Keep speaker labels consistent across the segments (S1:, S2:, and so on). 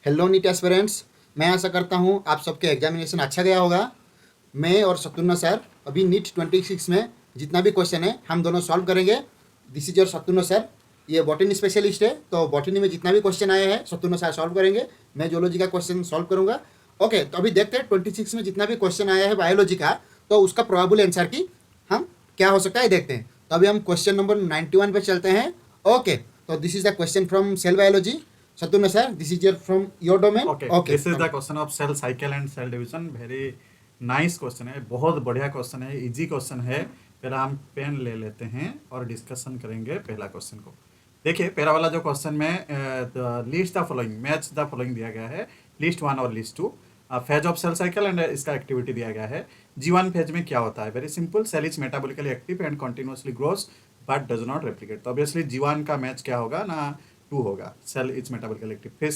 S1: Hello NEET aspirants, मैं आशा करता हूँ आप सबके एग्जामिनेशन अच्छा गया होगा। मैं और शत्रुघ्न सर अभी नीट 26 में जितना भी क्वेश्चन है हम दोनों सॉल्व करेंगे। This is your Shatrughan sir. ये बॉटनी स्पेशलिस्ट है, तो बॉटनी में जितना भी क्वेश्चन आए हैं शत्रुघ्न सर सॉल्व करेंगे। मैं जूलॉजी का क्वेश्चन सॉल्व करूंगा। ओके, तो अभी देखते हैं 26 में जितना भी क्वेश्चन आया है बायोलॉजी का, तो उसका प्रोबेबल आंसर की हम क्या हो सकता है देखते हैं। तो अभी हम क्वेश्चन नंबर 91 पे चलते हैं। ओके, तो this is the question from cell biology. Saturna sir, this is your from your domain.
S2: Okay, this is the question of cell cycle and cell division. Very nice question है, बहुत बढ़िया question है, easy question है। पहले हम pen ले लेते हैं और डिस्कशन करेंगे पहला क्वेश्चन को। देखिए, पहला वाला जो क्वेश्चन में list the following, match the following दिया गया है, लिस्ट 1 और list 2। Phase of cell cycle and इसका एक्टिविटी दिया गया है। G1 फेज में क्या होता है? Very simple, cell is metabolically active and continuously grows but does not replicate. तो ऑब्वियसली G1 का मैच क्या होगा ना, 2 होगा, सेल इज मेटाबॉलिकली एक्टिव। फिर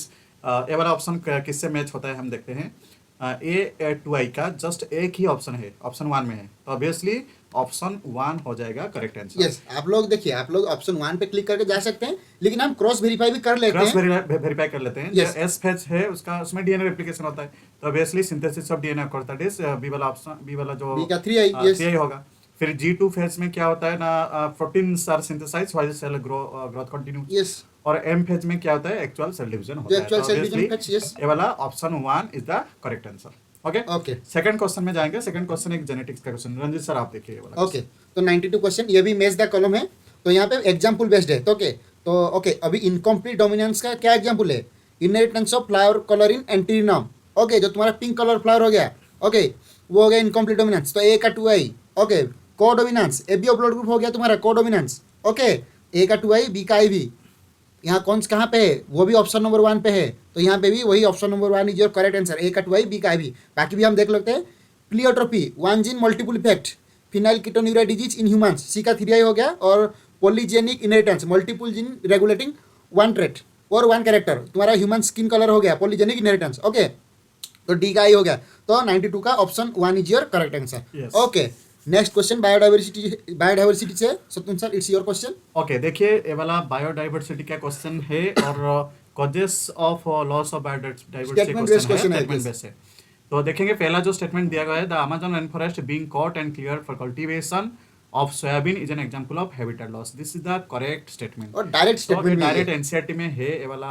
S2: ये वाला ऑप्शन किससे मैच होता है हम देखते हैं। ए 2i का जस्ट एक ही ऑप्शन है, ऑप्शन 1 में है, तो ऑब्वियसली ऑप्शन 1 हो जाएगा करेक्ट आंसर।
S1: यस, आप लोग देखिए, आप लोग ऑप्शन 1 पे क्लिक करके जा सकते हैं, लेकिन हम क्रॉस वेरीफाई भी कर लेते हैं।
S2: क्रॉस वेरीफाई कर लेते हैं।
S1: Yes.
S2: एस फेज है उसका, उसमें डीएनए रेप्लिकेशन होता है, तो ऑब्वियसली सिंथेसिस ऑफ डीएनए करता है। बी वाला ऑप्शन, बी वाला जो
S1: बी का 3i, yes.
S2: 3i होगा। फिर G2 फेज में क्या होता है ना, proteins are synthesized while cell growth continues.
S1: Yes,
S2: और एम फेज में क्या होता है, एक्चुअल सेल डिवीजन होता है।
S1: एक्चुअल
S2: तो
S1: cell division
S2: obviously
S1: phase, yes.
S2: ये वाला option 1 is the correct answer. Okay
S1: okay
S2: second question में जाएंगे। सेकंड क्वेश्चन एक जेनेटिक्स का क्वेश्चन, रंजित सर आप देखिए ये वाला।
S1: ओके, तो 92 क्वेश्चन, ये भी मैच द कॉलम है, तो यहाँ पे एग्जाम्पल बेस्ड है। तो ओके, अभी इनकम्प्लीट डोमिनेंस का क्या एग्जाम्पल है? Inheritance of flower colour in antirrhinum. Okay, जो तुम्हारा पिंक कलर फ्लावर हो गया, ओके, वो हो गया इनकम्प्लीट डोमिनेंस, तो ए का 2i। ओके, को डोमिनेंस, एबीओ ब्लड ग्रुप हो गया तुम्हारा को डोमिनेंस। ओके, ए का 2i, बी का IV। यहाँ कौन कहाँ पे है? वो भी ऑप्शन नंबर 1 पे है, तो यहाँ पे भी वही option number 1 is your correct answer, A का 2i, बी का IV। बाकी भी हम देख लेते हैं। Pleiotropy, 1 gene multiple effect, phenylketonuria disease in humans, C का 3i हो गया। और polygenic inheritance, multiple gene regulating 1 trait और 1 कैरेक्टर, तुम्हारा ह्यूमन स्किन कलर हो गया, पॉलीजेनिक इनहेरिटेंस। ओके, तो डी का i हो गया, तो 92 का option 1 is your correct answer.
S2: Yes.
S1: Okay, next question biodiversity से Satyam sir, it's your question.
S2: Okay, देखिए ये वाला बायोडाइवर्सिटी का क्वेश्चन है और causes of loss of biodiversity
S1: Statement based
S2: question है,
S1: question है,
S2: स्टेटमेंट
S1: yes.
S2: बेस्ड है। तो देखेंगे पहला जो स्टेटमेंट दिया गया है, the Amazon rain forest being caught and clear for cultivation of soybean is an example of habitat loss. This is the correct statement.
S1: और डायरेक्ट स्टेटमेंट
S2: डायरेक्ट एनसीईआरटी में है ये वाला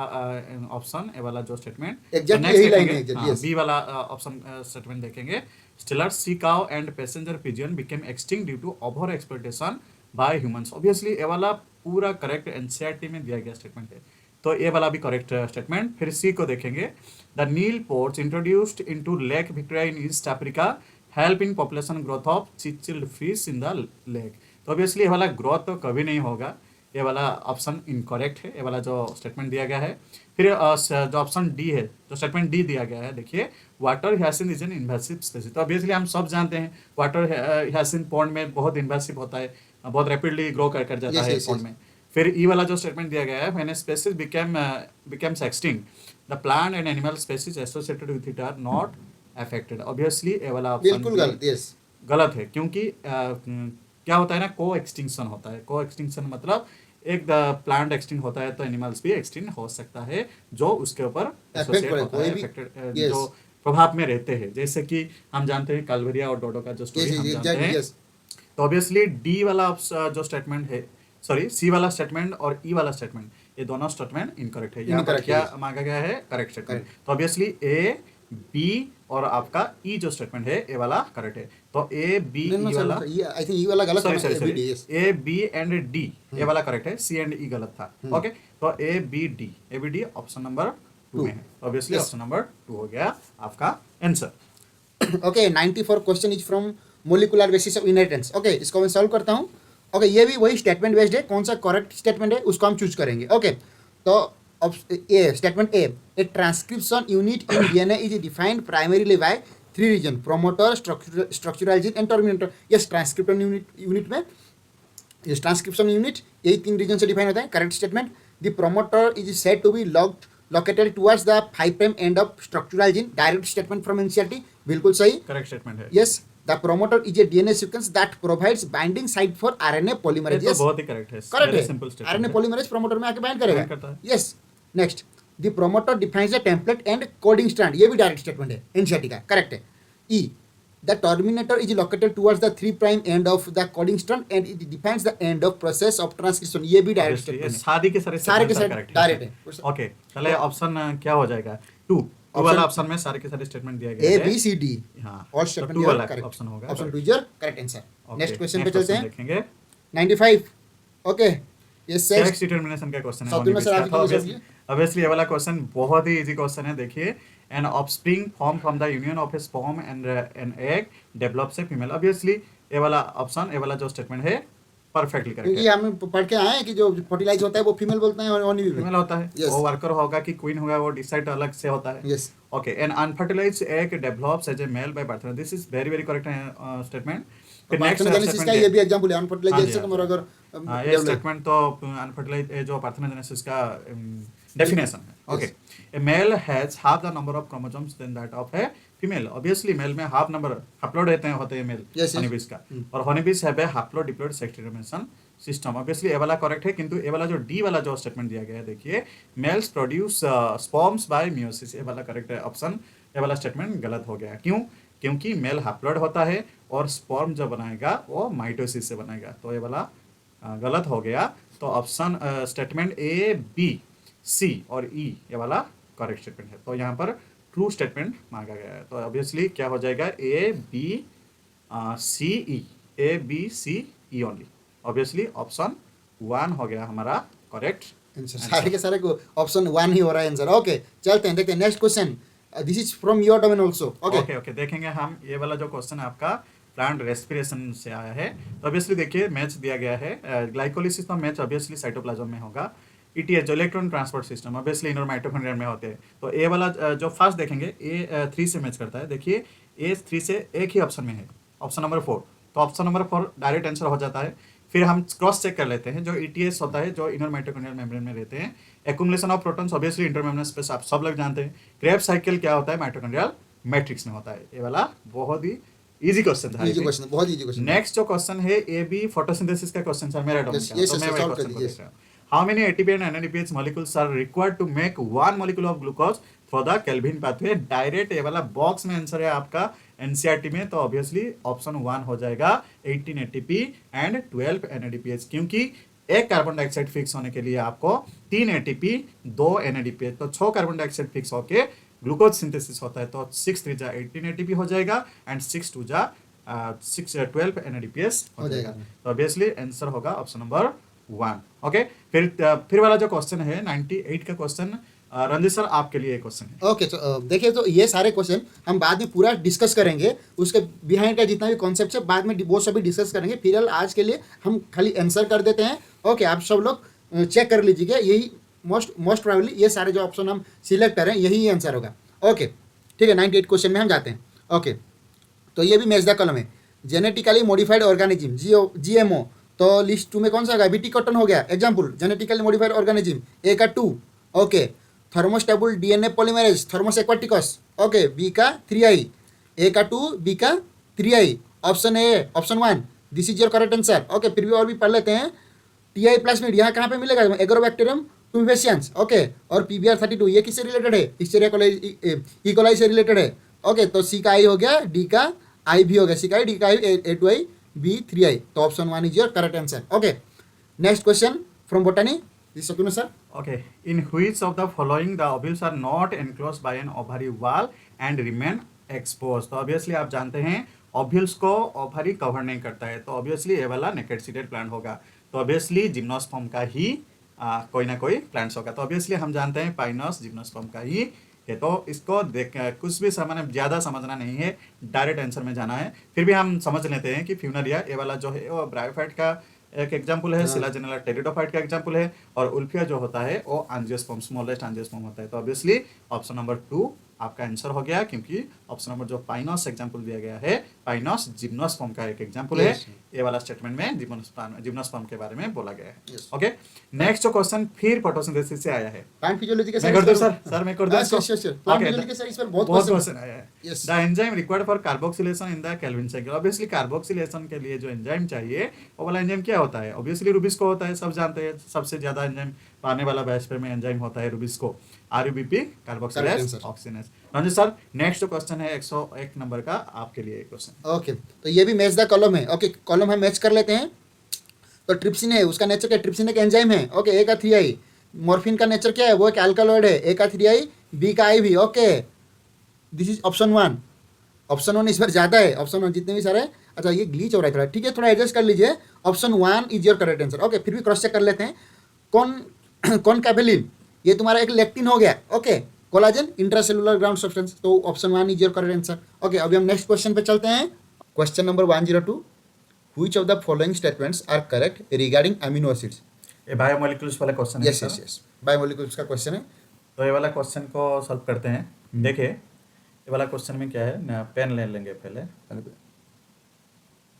S2: ऑप्शन, ये वाला जो स्टेटमेंट।
S1: Exactly यही line है, yes.
S2: बी वाला ऑप्शन स्टेटमेंट देखेंगे। Steller sea cow and passenger pigeon became extinct due to over exploitation by humans. Obviously ये वाला पूरा करेक्ट एनसीईआरटी में दिया गया स्टेटमेंट है, तो ये वाला भी करेक्ट स्टेटमेंट। फिर सी को देखेंगे। The Nile perch introduced into Lake Victoria in East Africa help in population growth of cichlid fish in the lake. तो ऑब्वियसली ये वाला ग्रोथ तो कभी नहीं होगा, ये वाला ऑप्शन इनकरेक्ट है, ये वाला जो स्टेटमेंट दिया गया है। फिर जो ऑप्शन डी है, जो स्टेटमेंट डी दिया गया है, देखिए water hyacinth is an invasive species. तो ऑब्वियसली हम सब जानते हैं वाटर ह्यासिंथ पॉन्ड में बहुत इन्वेसिव होता है, बहुत रैपिडली ग्रो कर जाता
S1: Yes,
S2: है
S1: yes,
S2: पॉन्ड
S1: yes.
S2: में। फिर ई वाला जो स्टेटमेंट दिया गया है, when a species becomes extinct the plant and animal species associated with it are not affected. Obviously ये वाला
S1: बिल्कुल
S2: ऑप्शन
S1: गलत, यस।
S2: गलत है, क्योंकि क्या होता है ना, को एक्सटिंक्शन होता है। को एक्सटिंक्शन मतलब एक प्लांट एक्सटिंक्ट होता है तो एनिमल्स भी एक्सटिंक्ट हो सकता है, जो उसके ऊपर एसोसिएट
S1: करे,
S2: होता
S1: कोई
S2: है,
S1: भी-
S2: affected,
S1: yes.
S2: जो प्रभाव में रहते हैं। जैसे कि हम जानते हैं कालवेरिया और डोडो का जो स्टोरी हम जानते हैं।
S1: यस,
S2: तो ऑब्वियसली डी वाला जो स्टेटमेंट है, सॉरी सी वाला स्टेटमेंट और ई वाला स्टेटमेंट, ये दोनों स्टेटमेंट इनकरेक्ट है। यहाँ पर
S1: Incorrect,
S2: क्या
S1: yes.
S2: मांगा गया है? Correct statement.
S1: Correct.
S2: तो ऑब्वियसली ए बी और आपका ई जो स्टेटमेंट है, ये वाला करेक्ट है। तो ए बी ई वाला,
S1: आई थिंक ये वाला गलत
S2: सॉरी
S1: है,
S2: sorry
S1: ABD, yes.
S2: A B and D ये वाला करेक्ट है, सी एंड ई गलत था। ओके, तो A B D option number 2 में है, ऑब्वियसली
S1: Yes.
S2: ऑप्शन नंबर 2 हो गया आपका answer.
S1: Okay, 94 question is from molecular basis of inheritance. Okay, इसको मैं सॉल्व करता हूँ। ओके, ये भी वही स्टेटमेंट बेस्ड है, कौन सा करेक्ट स्टेटमेंट है उसको हम चूज करेंगे। ओके, तो statement A transcription unit in DNA is defined primarily by 3 region, promoter, structural gene and terminator. Yes, transcription unit में इस ट्रांसक्रिप्शन यूनिट यही 3 रीजन से डिफाइन होता है। Correct statement. The promoter is said to be located towards the 5' end of structural gene. Direct statement from NCERT, बिल्कुल सही।
S2: Correct statement है।
S1: Yes, the promoter is a DNA sequence that provides binding site for RNA
S2: ये
S1: polymerase.
S2: तो
S1: Yes,
S2: बहुत ही correct है,
S1: correct
S2: very
S1: है।
S2: simple statement
S1: RNA
S2: है।
S1: polymerase promoter में आके bind
S2: Bind
S1: करेगा।
S2: करता है।
S1: Yes, next, the promoter defines the template and coding strand, ये भी डायरेक्ट स्टेटमेंट है, एनसीईआरटी का, करेक्ट है। E, the terminator is located towards the 3' end of the coding strand and it defines the end of process of transcription, ये भी direct
S2: Obviously, ये
S1: statement है।
S2: सारी के सारे
S1: सारे के
S2: statements
S1: सारे
S2: are correct
S1: डायरेक्ट
S2: है।
S1: है।
S2: ओके, चले ऑप्शन क्या हो जाएगा? टू वाला ऑप्शन में सारे के सारे स्टेटमेंट दिया गया
S1: ए
S2: है।
S1: बी सी डी
S2: हाँ,
S1: ऑल
S2: तो
S1: स्टेटमेंट
S2: टू वाला
S1: करेक्ट
S2: ऑप्शन होगा।
S1: Option 2 is your correct answer.
S2: Okay,
S1: next question पे
S2: next
S1: चलते
S2: question
S1: हैं।
S2: देखेंगे।
S1: 95, ओके, ये सेल्स
S2: सेक्स डिटरमिनेशन का क्वेश्चन है।
S1: सातवें में सर आप ही
S2: ऑब्वियसली ऑब्वियसली ये वाला क्वेश्चन बहुत ही इजी क्वेश्चन है। देखिए, an offspring form from the union of a sperm and an egg develops a female. Obviously ये वाला ऑप्शन, ये वाला जो स्टेटमेंट है परफेक्टली करेक्ट
S1: क्योंकि
S2: है।
S1: हम पढ़ के आए हैं कि जो फर्टिलाइज होता है वो फीमेल बोलते हैं और ओनली
S2: फीमेल होता है,
S1: Yes.
S2: वो वर्कर होगा कि क्वीन होगा वो डिसाइड अलग से होता है।
S1: Yes.
S2: Okay, an unfertilized egg develops as a male by birth. This is very very correct statement. फिर नेक्स्ट
S1: पार्थेनोजेनेसिस का ये भी एग्जांपल है, अनफर्टिलाइजेशन
S2: हाँ
S1: का
S2: जी,
S1: अगर
S2: ये स्टेटमेंट तो अनफर्टिलाइज जो पार्थेनोजेनेसिस का डेफिनेशन है। Okay, a male has half the number of chromosomes than that of a female. Obviously male में हाफ नंबर हप्लोइड होते हैं मेल
S1: Yes, yes.
S2: हनीबीज का, और honeybees have a haploid diploid sex determination system. Obviously ये वाला correct है, किंतु ये वाला जो डी वाला जो स्टेटमेंट दिया गया है, देखिए, males produce sperms by meiosis, ये वाला करेक्ट है ऑप्शन। ये वाला स्टेटमेंट गलत हो गया। क्यों? क्योंकि मेल हप्लोइड होता है और स्पर्म जो बनाएगा वो माइटोसिस से बनाएगा, तो ये वाला गलत हो गया। तो option statement A B C और ई ये वाला करेक्ट स्टेटमेंट है। तो यहाँ पर ट्रू स्टेटमेंट मांगा गया है। तो ऑब्वियसली क्या हो जाएगा? A B C E, A B C E only. Obviously option 1 हो गया हमारा करेक्ट
S1: आंसर। सारे के सारे को ऑप्शन 1 ही हो रहा है आंसर। ओके, चलते हैं, देखते हैं next question. This is from your domain also. Okay
S2: okay okay, देखेंगे हम ये वाला जो क्वेश्चन आपका प्लांट रेस्पिरेशन से आया है। तो ऑब्वियसली देखिए, मैच दिया गया है ग्लाइकोलिसिस, तो मैच ऑब्वियसली साइटोप्लाज्म में होगा। ईटीएच जो electron transport system obviously inner mitochondria में होते हैं। तो ए वाला जो फर्स्ट देखेंगे ए 3 से मैच करता है। देखिए, ए 3 से एक ही ऑप्शन में है, ऑप्शन नंबर 4। तो ऑप्शन नंबर 4 डायरेक्ट आंसर हो जाता है। फिर हम क्रॉस चेक कर लेते हैं, जो ईटीएस होता है जो इनर माइटोकॉन्ड्रियल मेम्ब्रेन में रहते हैं। Accumulation of protons obviously intermembrane space आप सब लोग जानते हैं। क्रेब्स साइकिल क्या होता है? माइटोकॉन्ड्रियल मैट्रिक्स में होता है। ये वाला बहुत ही इजी क्वेश्चन था।
S1: इजी क्वेश्चन, बहुत इजी क्वेश्चन।
S2: नेक्स्ट जो क्वेश्चन है ए बी फोटोसिंथेसिस का क्वेश्चन सर, मेरा डोमेन
S1: Yes,
S2: का।
S1: yes,
S2: तो
S1: yes,
S2: मैं
S1: yes,
S2: वही
S1: solve
S2: क्वेश्चन
S1: कर
S2: को
S1: दीजिए,
S2: देख रहा हूँ। How many ATP and NADPH molecules are required to make 1 molecule of glucose for the Calvin pathway? Direct ये वाला बॉक्स में आंसर है आपका एनसीईआरटी में। तो ऑब्वियसली ऑप्शन 1 हो जाएगा 18 एटीपी एंड 12 एनएडीपीएच, क्योंकि एक कार्बन डाइऑक्साइड फिक्स होने के लिए आपको 3 एटीपी 2 एनएडीपीएच, तो 6 कार्बन डाइऑक्साइड फिक्स होके ग्लूकोज सिंथेसिस होता है। तो 6 3 जा 18 एटीपी हो जाएगा एंड 6 2 जा 12 एनएडीपीएस हो जाएगा। तो ऑब्वियसली आंसर होगा ऑप्शन नंबर 1। ओके, फिर वाला जो क्वेश्चन है 98 का क्वेश्चन, रंजित सर आपके लिए क्वेश्चन है।
S1: ओके, तो देखिए, तो ये सारे क्वेश्चन हम बाद में पूरा डिस्कस करेंगे। उसके बिहाइंड का जितना भी कॉन्सेप्ट है बाद में वो सभी डिस्कस करेंगे। फिलहाल आज के लिए हम खाली आंसर कर देते हैं। ओके, आप सब लोग चेक कर लीजिएगा, यही मोस्ट प्रोबेबली ये सारे जो ऑप्शन हम सिलेक्ट करें यही आंसर होगा। ओके, ठीक है, 98 क्वेश्चन में हम जाते हैं। ओके, तो ये भी मैच द कॉलम है। जेनेटिकली मॉडिफाइड ऑर्गेनिज्म, जीएमओ, तो लिस्ट 2 में कौन सा होगा? बीटी कॉटन हो गया example, genetically modified organism. A का 2, okay, thermostable DNA polymerase, Thermus aquaticus, okay, B का 3i, ए का 2, बी का 3i, option A, option 1, this is your correct answer. Okay, फिर भी और भी पढ़ लेते हैं। टी आई प्लाज्मिड यहाँ कहाँ पे मिलेगा? एग्रोबैक्टीरियम ट्यूमेफेसियंस, ओके, और पीबीआर 32 ये किससे रिलेटेड है? हिस्टेरिया कोलाई, इकोलाई से रिलेटेड है। ओके, तो सी का आई हो गया, डी का आई भी हो गया, सी का आई, डी का आई, ए 2i, बी 3i, तो option 1 is your correct answer. Okay, next question from बोटानी, this Sakun sir.
S2: Okay, in which of the following the ovules are not enclosed by an ovary wall and remain exposed? तो obviously आप जानते हैं ovules को ovary cover नहीं करता है, तो obviously ये वाला नेकेड सीडेड प्लांट होगा। तो ऑब्वियसली जिम्नोस्पर्म का ही कोई ना कोई प्लांट्स होगा। तो ऑब्वियसली हम जानते हैं पाइनस जिम्नोस्पर्म का ही है। तो इसको देख कुछ भी समझ ज़्यादा समझना नहीं है, डायरेक्ट आंसर में जाना है। फिर भी हम समझ लेते हैं कि फ्यूनरिया ये वाला जो है वो ब्रायोफाइट का एक एग्जाम्पल है, सिलाजेनेला टेरिडोफाइट का एग्जाम्पल है, और उल्फिया जो होता है वो एंजियोस्पर्म, स्मॉलेस्ट एंजियोस्पर्म होता है। तो ऑब्वियसली ऑप्शन नंबर 2 आपका आंसर हो गया, क्योंकि ऑप्शन नंबर जो पाइनस एग्जाम्पल दिया गया है, पाइनस जिम्नोस्पर्म का एक एग्जाम्पल है। ये वाला स्टेटमेंट में जिम्नोस्पर्म के बारे में बोला गया है। ओके, नेक्स्ट जो क्वेश्चन फिर फोटोसिंथेसिस से आया है।
S1: प्लांट फिजियोलॉजी के
S2: मैं कर दूं सर मैं कर दूं इसको?
S1: प्लांट फिजियोलॉजी के सर इस पर बहुत
S2: क्वेश्चन आया है।
S1: Yes.
S2: The enzyme required for carboxylation in the Calvin cycle. Obviously carboxylation के लिए जो एंजाइम चाहिए वो वाला एंजाइम क्या होता है? ऑब्वियसली रूबिस्को होता है, सब जानते हैं। सबसे ज्यादा एंजाइम पाने वाला बैच में एंजाइम होता है RuBisCO. RUBP
S1: Correct
S2: carboxylase
S1: answer.
S2: Oxygenase. Ranjit sir next question है 101 नंबर का आपके लिए क्वेश्चन।
S1: ओके, तो ये भी मैच द कॉलम है। ओके, कॉलम हम मैच कर लेते हैं। तो ट्रिप्सिन है, उसका नेचर क्या है? ट्रिप्सिन एक एंजाइम है। ओके, ए का 3 आई। मॉर्फिन का नेचर क्या है? वो एक अल्कालॉइड है, ए का 3 आई, बी का आई भी। Okay, this is option 1। Option 1 इस बार ज़्यादा है, ऑप्शन 1 जितने भी सारे। अच्छा, ये ग्लीच हो रहा है थोड़ा, ठीक है, थोड़ा एडजस्ट कर लीजिए। Option 1 is your correct answer. Okay, फिर भी क्रॉस चेक कर लेते हैं। कौन कौन कैपेलिन, ये तुम्हारा एक लेक्टिन हो गया। Okay, collagen intracellular ground substance, तो option 1 is your correct answer. Okay, अभी हम नेक्स्ट क्वेश्चन पे चलते हैं। Question number 102, which of the following statements are correct regarding amino acids?
S2: ये बायोमोलिक्यूल्स वाला क्वेश्चन है
S1: yes
S2: sir.
S1: Yes yes, biomolecules का क्वेश्चन है।
S2: तो ये वाला क्वेश्चन को सॉल्व करते हैं। देखिए ये वाला क्वेश्चन में क्या है ना, पेन ले लेंगे, पहले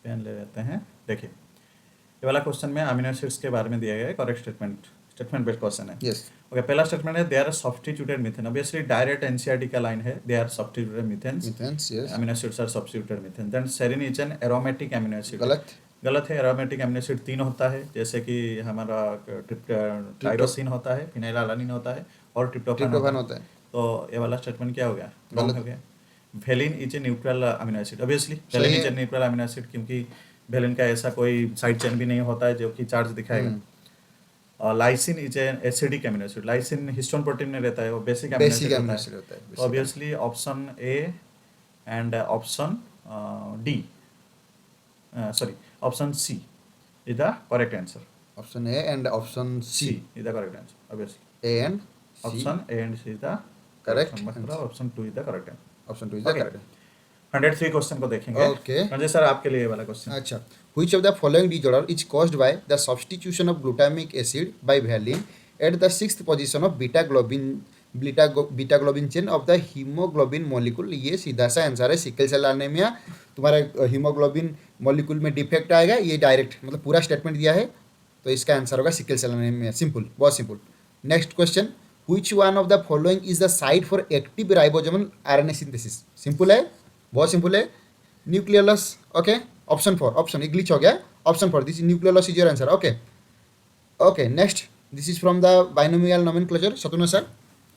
S2: पेन ले लेते हैं। देखिए ये वाला क्वेश्चन में अमीनो एसिड्स के बारे में दिया गया है, करेक्ट स्टेटमेंट बेस्ड क्वेश्चन है।
S1: यस,
S2: ओके, पहला स्टेटमेंट है they are substituted methane. Obviously direct NCERT का लाइन है, they are substituted methanes,
S1: methanes, yes.
S2: Amino acids are substituted methane. Then serine is an aromatic amino acid.
S1: गलत।
S2: गलत है, aromatic amino acid 3 होता है, जैसे कि हमारा टाइरोसिन होता है, फिनाइलएलानिन होता है और ट्रिप्टोफैन
S1: ट्रिप्टोफैन
S2: होता
S1: होता है।
S2: है। तो ये वाला स्टेटमेंट क्या हो गया? रॉन्ग
S1: गलत
S2: हो गया। Valine is a neutral amino acid. Obviously valine
S1: सही
S2: इज ए
S1: है।
S2: न्यूट्रल अमीनो एसिड, क्योंकि वेलिन का ऐसा कोई साइड चेन भी नहीं होता है जो कि चार्ज दिखाएगा। और lysine is a acidic amino acid. Lysine histone protein में रहता है, वो basic amino
S1: basic
S2: acid
S1: amino
S2: होता
S1: एसिड
S2: है।
S1: होता है।
S2: तो obviously option A and option D, sorry, option C is the correct answer.
S1: Option A and option
S2: C
S1: C,
S2: is the correct answer, obviously.
S1: A and C,
S2: Option A and C is the
S1: Correct
S2: answer. मतलब option 2 is the correct answer.
S1: Option 2 is the
S2: Okay.
S1: Correct.
S2: 103 question को देखेंगे।
S1: Okay.
S2: Ranjay sir आपके लिए ये वाला question.
S1: अच्छा, which of the following disorder is caused by the substitution of glutamic acid by valine at the 6th position of beta globin chain of the hemoglobin molecule? ये सीधा सा आंसर है, sickle cell anaemia. तुम्हारा haemoglobin molecule में defect आएगा, ये direct मतलब पूरा स्टेटमेंट दिया है, तो इसका आंसर होगा सिकल सेल एनीमिया। सिंपल, बहुत simple. Next question, which one of the following is the site for active ribosomal RNA synthesis? Simple है, बहुत सिंपल है, न्यूक्लियोलस। ओके, ऑप्शन 4, ऑप्शन ये ग्लिच हो गया, option 4, this nucleolus is your answer. Okay okay, next, this is from the binomial nomenclature, Shatrughan sir.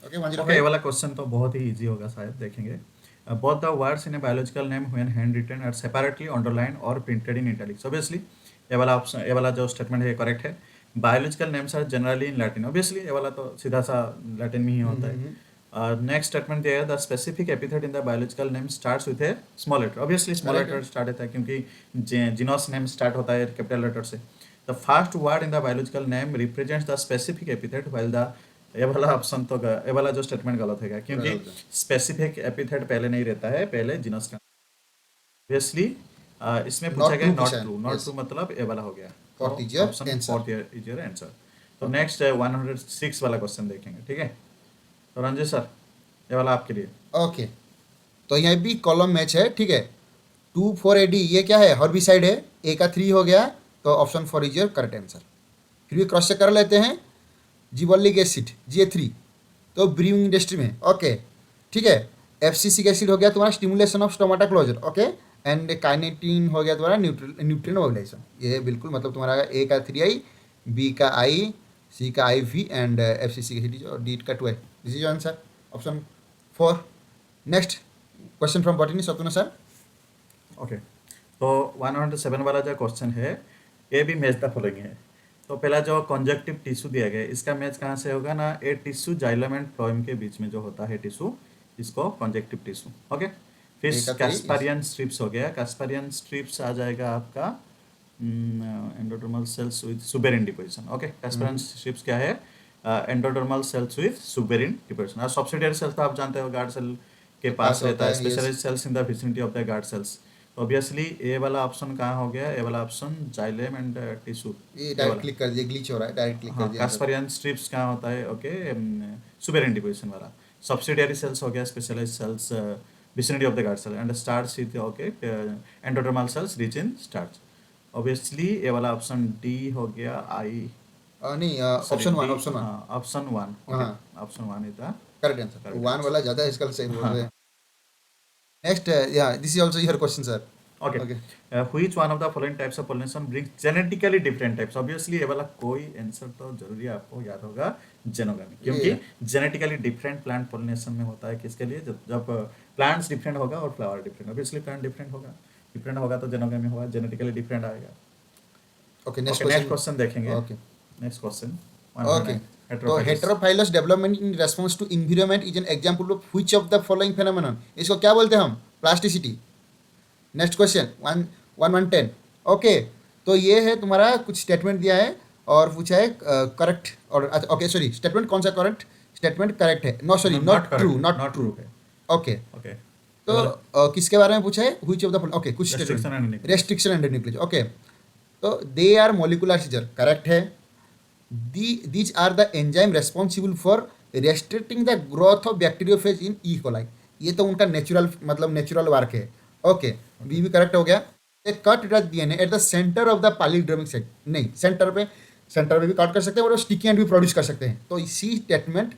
S1: Okay,
S2: okay, ये वाला question तो बहुत ही इजी होगा शायद, देखेंगे। Both the words in a biological name when hand written are separately underline और printed in italics. Obviously ये वाला ऑप्शन, ये वाला जो स्टेटमेंट है करेक्ट है। Biological names are generally in Latin. Obviously ये वाला तो सीधा सा लैटिन में ही होता है। नेक्स्ट स्टेटमेंट दिया है the specific epithet in the biological name starts with a small letter. Obviously small letter start होता है, क्योंकि जीनोस नेम स्टार्ट होता है कैपिटल लेटर से। The first word in the biological name represents the specific epithet, while the, ये वाला option तो ये वाला जो स्टेटमेंट गलत है, क्योंकि स्पेसिफिक एपिथेट पहले नहीं रहता है, पहले जीनस का। ऑब्वियसली इसमें पूछा गया नॉट ट्रू। नॉट ट्रू मतलब ये वाला हो गया।
S1: Fourth is your
S2: option
S1: answer.
S2: 4 is your answer. तो नेक्स्ट 106 वाला क्वेश्चन देखेंगे, ठीक है। तो रंजय सर ये वाला आपके लिए।
S1: ओके, तो यहाँ भी कॉलम मैच है, ठीक है। 2 4 AD, ये क्या है? हर्बिसाइड है, ए का 3 हो गया, तो option 4 is your correct answer. फिर भी क्रॉस चेक कर लेते हैं। जिबर्लिक एसिड GA3, तो ब्रीविंग इंडस्ट्री में। ओके, ठीक है। FCC एसिड हो गया तुम्हारा stimulation of stomata closure. Okay, and kinetin हो गया तुम्हारा न्यूट्रिएंट मोबिलाइजेशन। ये बिल्कुल मतलब तुम्हारा ए का 3I, बी का I, सी का IV एंड FCC एसिड और डी का 2I। This is answer, option 4। Next question from botany, Shatrughan sir.
S2: Okay, तो 107 वाला जो क्वेश्चन है ये भी मैच द फॉलोइंग है। तो पहला जो कंजक्टिव टिश्यू दिया गया है, इसका मैच कहाँ से होगा ना, a tissue xylem and phloem के बीच में जो होता है टिश्यू, इसको कंजक्टिव टिश्यू। ओके, फिर
S1: एक का three,
S2: कास्पारियन स्ट्रिप्स हो गया। कास्पारियन स्ट्रिप्स आ जाएगा आपका endodermal cells with suberin deposition. Okay, Casparian strips क्या है? Endodermal cells with suberin deposition. और सब्सिडियरी सेल्स तो आप जानते हो गार्ड सेल के पास रहता है, specialised cells in the vicinity of the guard cells. Obviously A वाला ऑप्शन कहाँ हो गया? ए वाला ऑप्शन जाइलम एंड टिश्यू।
S1: ये डायरेक्ट क्लिक कर दिए, ग्लिच हो रहा है, डायरेक्ट क्लिक कर
S2: हाँ,
S1: दिया।
S2: कास्पारियन स्ट्रिप्स कहाँ होता है? ओके, सुबेरिन डिपोजिशन वाला। सब्सिडियरी सेल्स हो गया specialised cells vicinity of the guard cell, and starch is okay, endodermal cells rich in starch. Obviously ये वाला ऑप्शन डी हो गया। आई
S1: नहीं, ऑप्शन 1, ऑप्शन 1
S2: ऑप्शन 1।
S1: हाँ।
S2: Option 1 is the
S1: correct answer. 1 वाला ज़्यादा इसका सही बोल
S2: हाँ।
S1: रहे हैं। नेक्स्ट, या this is also your question sir.
S2: Okay
S1: Okay.
S2: Which one of the following types of pollination brings genetically different types obviously ये वाला कोई आंसर तो जरूरी आपको याद होगा जेनोगामी क्योंकि
S1: Yeah.
S2: Genetically different plant pollination में होता है किसके लिए जब प्लांट्स डिफरेंट होगा और flower different obviously plant different होगा तो जेनोगामी होगा जेनेटिकली डिफरेंट आएगा
S1: Okay, next
S2: okay next
S1: question.
S2: Question देखेंगे
S1: Okay.
S2: Next question
S1: Okay. तो heterophyllous development in response to environment is an example of which of the following phenomenon? इसको क्या बोलते हैं हम? Plasticity. नेक्स्ट क्वेश्चन 1 ओके, तो ये है तुम्हारा कुछ स्टेटमेंट दिया है और पूछा है करेक्ट और ओके सॉरी स्टेटमेंट कौन सा करेक्ट स्टेटमेंट करेक्ट है नो सॉरी नॉट ट्रू
S2: है
S1: ओके,
S2: ओके
S1: तो किसके बारे में पूछा है व्हिच ऑफ द ओके कुछ
S2: Restriction and nucleation.
S1: Restriction and nuclease okay, तो they are molecular scissor correct है, these are the enzyme responsible for restricting the growth of bacteriophage in E coli, ये तो उनका नेचुरल मतलब natural work है okay, B भी correct हो गया। A cut the DNA at the centre of the palindromic site, नहीं centre पे भी कट कर सकते हैं और स्टिकी एंड भी प्रोड्यूस कर सकते हैं, तो सी स्टेटमेंट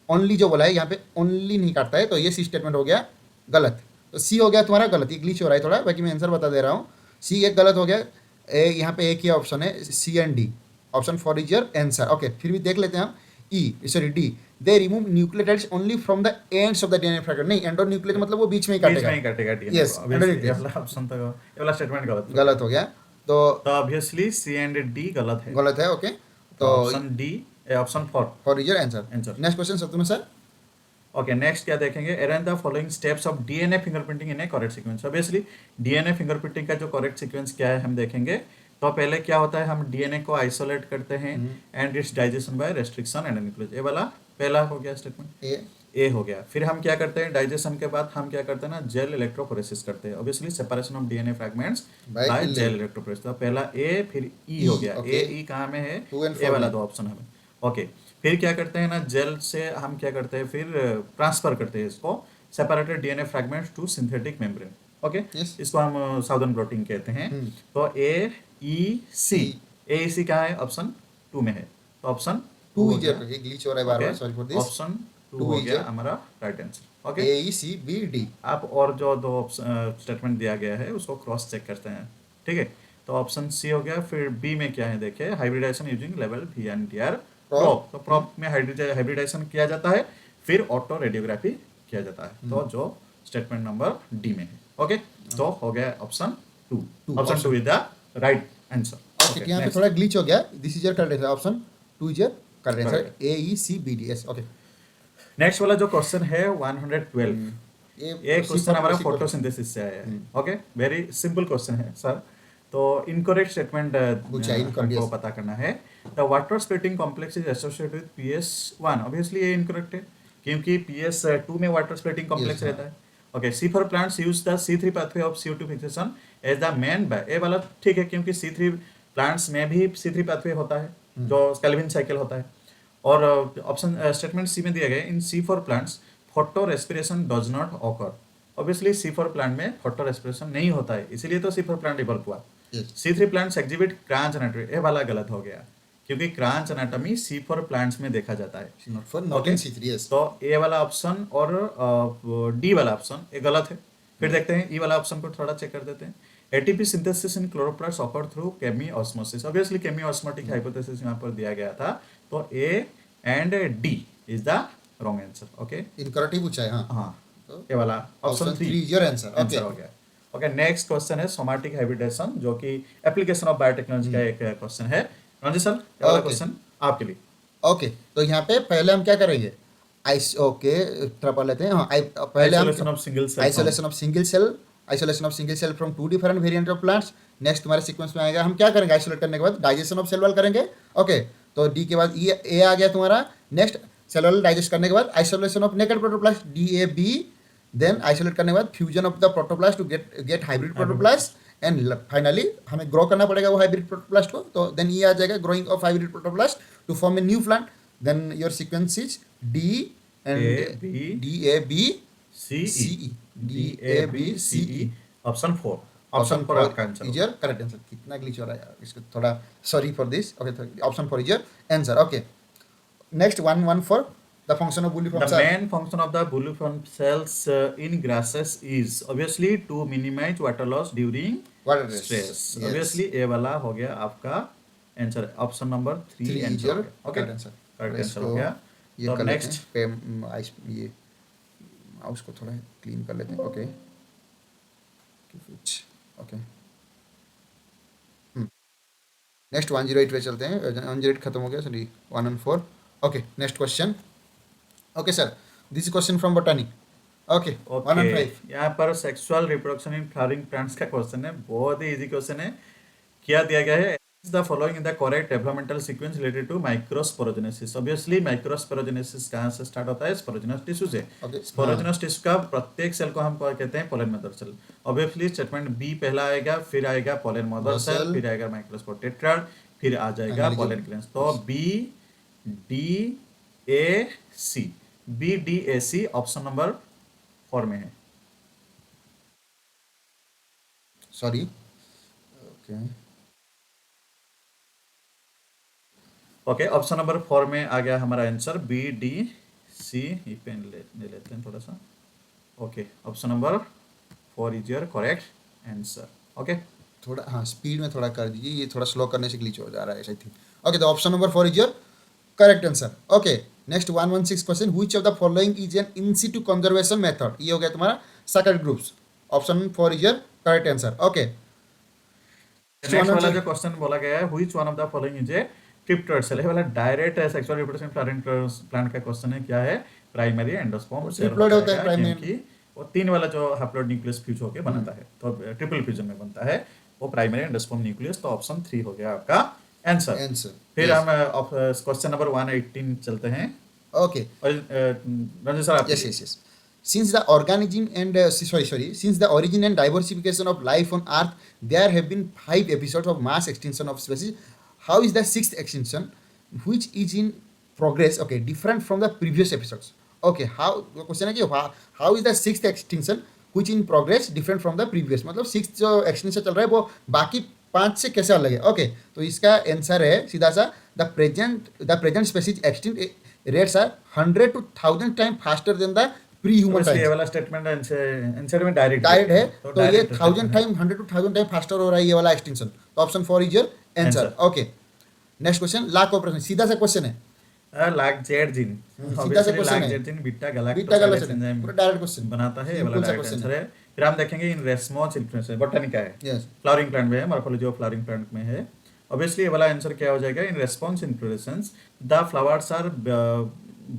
S1: ओनली जो बोला है यहाँ पे ओनली नहीं काटता है, तो ये सी स्टेटमेंट हो गया गलत, तो सी हो गया तुम्हारा गलत, ये ग्लिच हो रहा है थोड़ा, बाकी मैं आंसर बता दे रहा हूँ, सी एक गलत हो गया, ए यहाँ पे एक ही ऑप्शन है C and D, option 4 is your answer okay. फिर भी देख लेते हैं हम E sorry D, they remove nucleotides only from the ends of the DNA fragment, नहीं एंडोन्यूक्लियस मतलब वो बीच में ही
S2: बीच में ही
S1: काटेगा,
S2: काटेगा डीएनए
S1: Yes,
S2: को obviously
S1: underneath.
S2: ये वाला ऑप्शन तो ये वाला स्टेटमेंट
S1: गलत हो गया, तो
S2: ऑब्वियसली सी एंड डी गलत है
S1: गलत है ओके,
S2: तो
S1: तो
S2: option D option 4
S1: for is your answer.
S2: Answer.
S1: Next question sattu sir,
S2: okay next क्या देखेंगे, arrange the following steps of DNA fingerprinting in A correct sequence. Obviously DNA fingerprinting का जो करेक्ट सीक्वेंस क्या है हम देखेंगे, तो पहले क्या होता है हम डीएनए को आइसोलेट करते हैं and it's digestion bye restriction and nucleus, ये वाला पहला हो गया स्टेटमेंट ए हो गया। फिर हम क्या करते हैं डाइजेशन के बाद हम क्या करते हैं ना जेल इलेक्ट्रोफोरेसिस करते हैं, obviously separation of DNA fragments
S1: By
S2: by
S1: gel.
S2: Gel electrophoresis, तो पहला ए फिर ई हो गया,
S1: okay.
S2: ए ई कहाँ में है,
S1: 2 and
S2: ए
S1: 4
S2: वाला
S1: में।
S2: दो ऑप्शन है ओके। फिर क्या करते हैं ना जेल से हम क्या करते हैं फिर ट्रांसफर करते हैं इसको separated DNA fragments to synthetic membrane okay,
S1: Yes.
S2: इसको हम साउदर्न ब्लोटिंग कहते हैं। तो ए ई सी कहाँ है, ऑप्शन 2 में है, तो ऑप्शन
S1: 2 इज योर, ये ग्लिच हो रहा है बार-बार, sorry for this,
S2: option 2
S1: Two
S2: हो
S1: is
S2: गया
S1: your-
S2: हमारा राइट आंसर ओके।
S1: ए ई सी बी डी,
S2: आप और जो दो स्टेटमेंट दिया गया है उसको क्रॉस चेक करते हैं ठीक है, तो ऑप्शन सी हो गया। फिर बी में क्या है देखिए, हाइब्रिडाइजेशन यूजिंग लेवल V N T R probe, तो प्रोब में हाइब्रिडाइजेशन किया जाता है, फिर ऑटो रेडियोग्राफी किया जाता है, तो जो स्टेटमेंट नंबर डी में है ओके, तो हो गया option 2, option 2 is the right answer
S1: okay, यहाँ पे थोड़ा ग्लिच हो गया, this is your correct answer, option 2 is your correct answer, A E C B D S okay.
S2: Next वाला जो क्वेश्चन है 112, ये क्वेश्चन हमारा फोटोसिंथेसिस से आया है ओके, वेरी सिंपल क्वेश्चन है सर, तो इनकरेक्ट स्टेटमेंट
S1: पूछा, incorrect,
S2: हमको
S1: yes.
S2: पता करना है, the water splitting complex is associated with PS1, obviously ये इनकरेक्ट है क्योंकि पीएस2 में वाटर स्प्लिटिंग कॉम्प्लेक्स
S1: Yes,
S2: रहता है okay. C for plants use the C3 pathway of CO2 fixation as the main ये वाला ठीक है क्योंकि C3 प्लांट्स में भी C3 पाथवे होता है जो कैल्विन साइकिल होता है, और ऑप्शन स्टेटमेंट सी में दिया गया in C for plants photorespiration does not occur, obviously C for plant में फोटो रेस्पिरेशन नहीं होता है, इसीलिए तो सी फॉर प्लांट डेवलप हुआ। C3 plants exhibit crunch anatomy, ये वाला गलत हो गया क्योंकि Kranz anatomy C for plants में देखा जाता है
S1: not for not in C3 yes,
S2: तो ए वाला ऑप्शन और डी वाला ऑप्शन ये गलत है। फिर देखते हैं ई वाला ऑप्शन को थोड़ा चेक कर देते हैं, ATP synthesis in chloroplast occur through chemiosmosis, obviously chemiosmotic hypothesis यहाँ पर दिया गया था, तो A and D is the wrong answer okay.
S1: Incorrect ही पूछा है हाँ,
S2: हाँ ये वाला option 3
S1: is your answer
S2: answer हो गया ओके। नेक्स्ट क्वेश्चन है सोमैटिक हाइब्रिडेशन, जो कि एप्लीकेशन ऑफ बायोटेक्नोलॉजी का एक क्वेश्चन है। रंजित सर ये वाला
S1: Okay.
S2: क्वेश्चन आपके लिए
S1: ओके, तो यहाँ पे पहले हम क्या करेंगे आइस ओके थोड़ा पढ़ लेते हैं हाँ, पहले हम
S2: Isolation of single cell
S1: isolation of single cell from 2 different variant of plants. Next तुम्हारे सीक्वेंस में आएगा, हम क्या करेंगे आइसोलेट करने के बाद डाइजेशन ऑफ सेल वॉल करेंगे ओके, तो डी के बाद ए आ गया तुम्हारा, नेक्स्ट सेल वॉल डाइजेस्ट करने के बाद isolation of naked protoplast DAB, then isolate करने के बाद fusion of the protoplast to get hybrid protoplast, and finally हमें ग्रो करना पड़ेगा वो हाइब्रिड प्रोटोप्लास्ट को, तो देन ये आ जाएगा growing of hybrid protoplast to form a new plant, then your sequence is D and DAB CE,
S2: DABCE option 4, option 4 आपका answer
S1: is your correct answer. कितना ग्लिच हो रहा है यार, इसको थोड़ा sorry for this okay, option 4 is your answer okay. Next 114 the function of bulliform
S2: The
S1: sir
S2: main function of the bulliform cells in grasses is obviously to minimize water loss during
S1: water race
S2: stress.
S1: यस
S2: Obviously ये वाला हो गया आपका answer, option number 3
S1: 3 is
S2: answer हो
S1: your
S2: गया। Okay,
S1: correct answer.
S2: Correct answer
S1: इसको
S2: हो गया।
S1: ये
S2: तो
S1: कर
S2: अब
S1: लेते
S2: नेक्स्ट,
S1: हैं ये माउस को थोड़ा क्लीन कर लेते हैं। ओके ओके नेक्स्ट 108 पे चलते हैं। 108 खत्म हो गया, sorry 114। Okay next question. Okay sir, this question from botany. Okay
S2: okay
S1: 115
S2: यहाँ पर sexual reproduction in flowering plants का क्वेश्चन है, बहुत ही इजी क्वेश्चन है। क्या दिया गया है, the following in the correct developmental sequence related to microsporogenesis. Obviously microsporogenesis कहाँ से स्टार्ट होता है, स्पोरोजेनस टिश्यू से।
S1: ओके
S2: स्पोरोजेनस टिश्यू का प्रत्येक सेल को हम क्या कहते हैं, pollen mother cell. Obviously statement B पहला आएगा, फिर आएगा पोलन मदर सेल,
S1: सेल
S2: फिर आएगा माइक्रोस्पोर टेट्राड, फिर आ जाएगा
S1: फाइनली
S2: पोलन ग्लैंड्स। तो B D A C, B D A C option number 4 में है।
S1: Sorry okay
S2: okay option number 4 में आ गया हमारा आंसर बी डी सी। ये पेन ले लेते हैं थोड़ा सा। Okay option number 4 is your correct answer. Okay
S1: थोड़ा हाँ स्पीड में थोड़ा कर दीजिए, ये थोड़ा स्लो करने से ग्लिच हो जा रहा है आई थिंक। ओके तो option number 4 is your correct answer. Okay next 116 question, which of the following is an in situ conservation method. ये हो गया तुम्हारा second groups. Option 4 is your correct answer. Okay
S2: next वाला जो question बोला गया है, which one of the following is a triploid cell, ये वाला direct sexual reproduction flowering plant का क्वेश्चन है। क्या है, प्राइमरी एंडोस्पर्म सेल
S1: ट्रिप्लोइड होता है प्राइमरी,
S2: क्योंकि वो 3 वाला जो हैप्लोइड न्यूक्लियस फ्यूज होके बनाता है, तो ट्रिपल फ्यूजन में बनता है वो प्राइमरी एंडोस्पर्म न्यूक्लियस। तो ऑप्शन 3 हो गया आपका आंसर।
S1: आंसर
S2: फिर हम क्वेश्चन नंबर 118 चलते हैं।
S1: ओके
S2: और रंजन सर आप
S1: yes yes yes since the organism and since the origin and diversification of life on earth there have been 5 episodes of mass extinction of species. How is the sixth extinction which is in progress okay different from the previous episodes? Okay how question है कि how is the sixth extinction which in progress different from the previous, मतलब six जो extension चल रहा है वो बाकी 5 से कैसे अलग है। ओके तो इसका आंसर है सीधा सा the present species extinct rates are 100 to 1000 time faster than the pre human
S2: ये
S1: टाइम।
S2: वाला स्टेटमेंट आंसर में डायरेक्ट
S1: है तो ये
S2: direct
S1: 1000 time 100 to 1000 time faster हो रहा है ये वाला एक्सटेंशन। तो option 4 is your answer.
S2: Answer.
S1: Okay next question lac operation, सीधा सा क्वेश्चन है,
S2: लाग जेड जिन,
S1: सीधा सा क्वेश्चन
S2: लाग
S1: है,
S2: जेड जिन बीटा
S1: बीटा
S2: गैलाक्टोसाइलेज
S1: गैलाक्टोसाइलेज
S2: एंजाइम
S1: पूरा डायरेक्ट क्वेश्चन
S2: बनाता है, ये वाला
S1: Simple सा
S2: डायरेक्ट
S1: question
S2: आंसर है। फिर हम देखेंगे इन रेस्मोस इन्फ्लुएंस बोटैनिका है,
S1: यस
S2: फ्लावरिंग प्लांट में है, मॉर्फोलॉजी ऑफ फ्लावरिंग प्लांट में है। ऑब्वियसली ये वाला आंसर क्या हो जाएगा, in response inflorescence the flowers are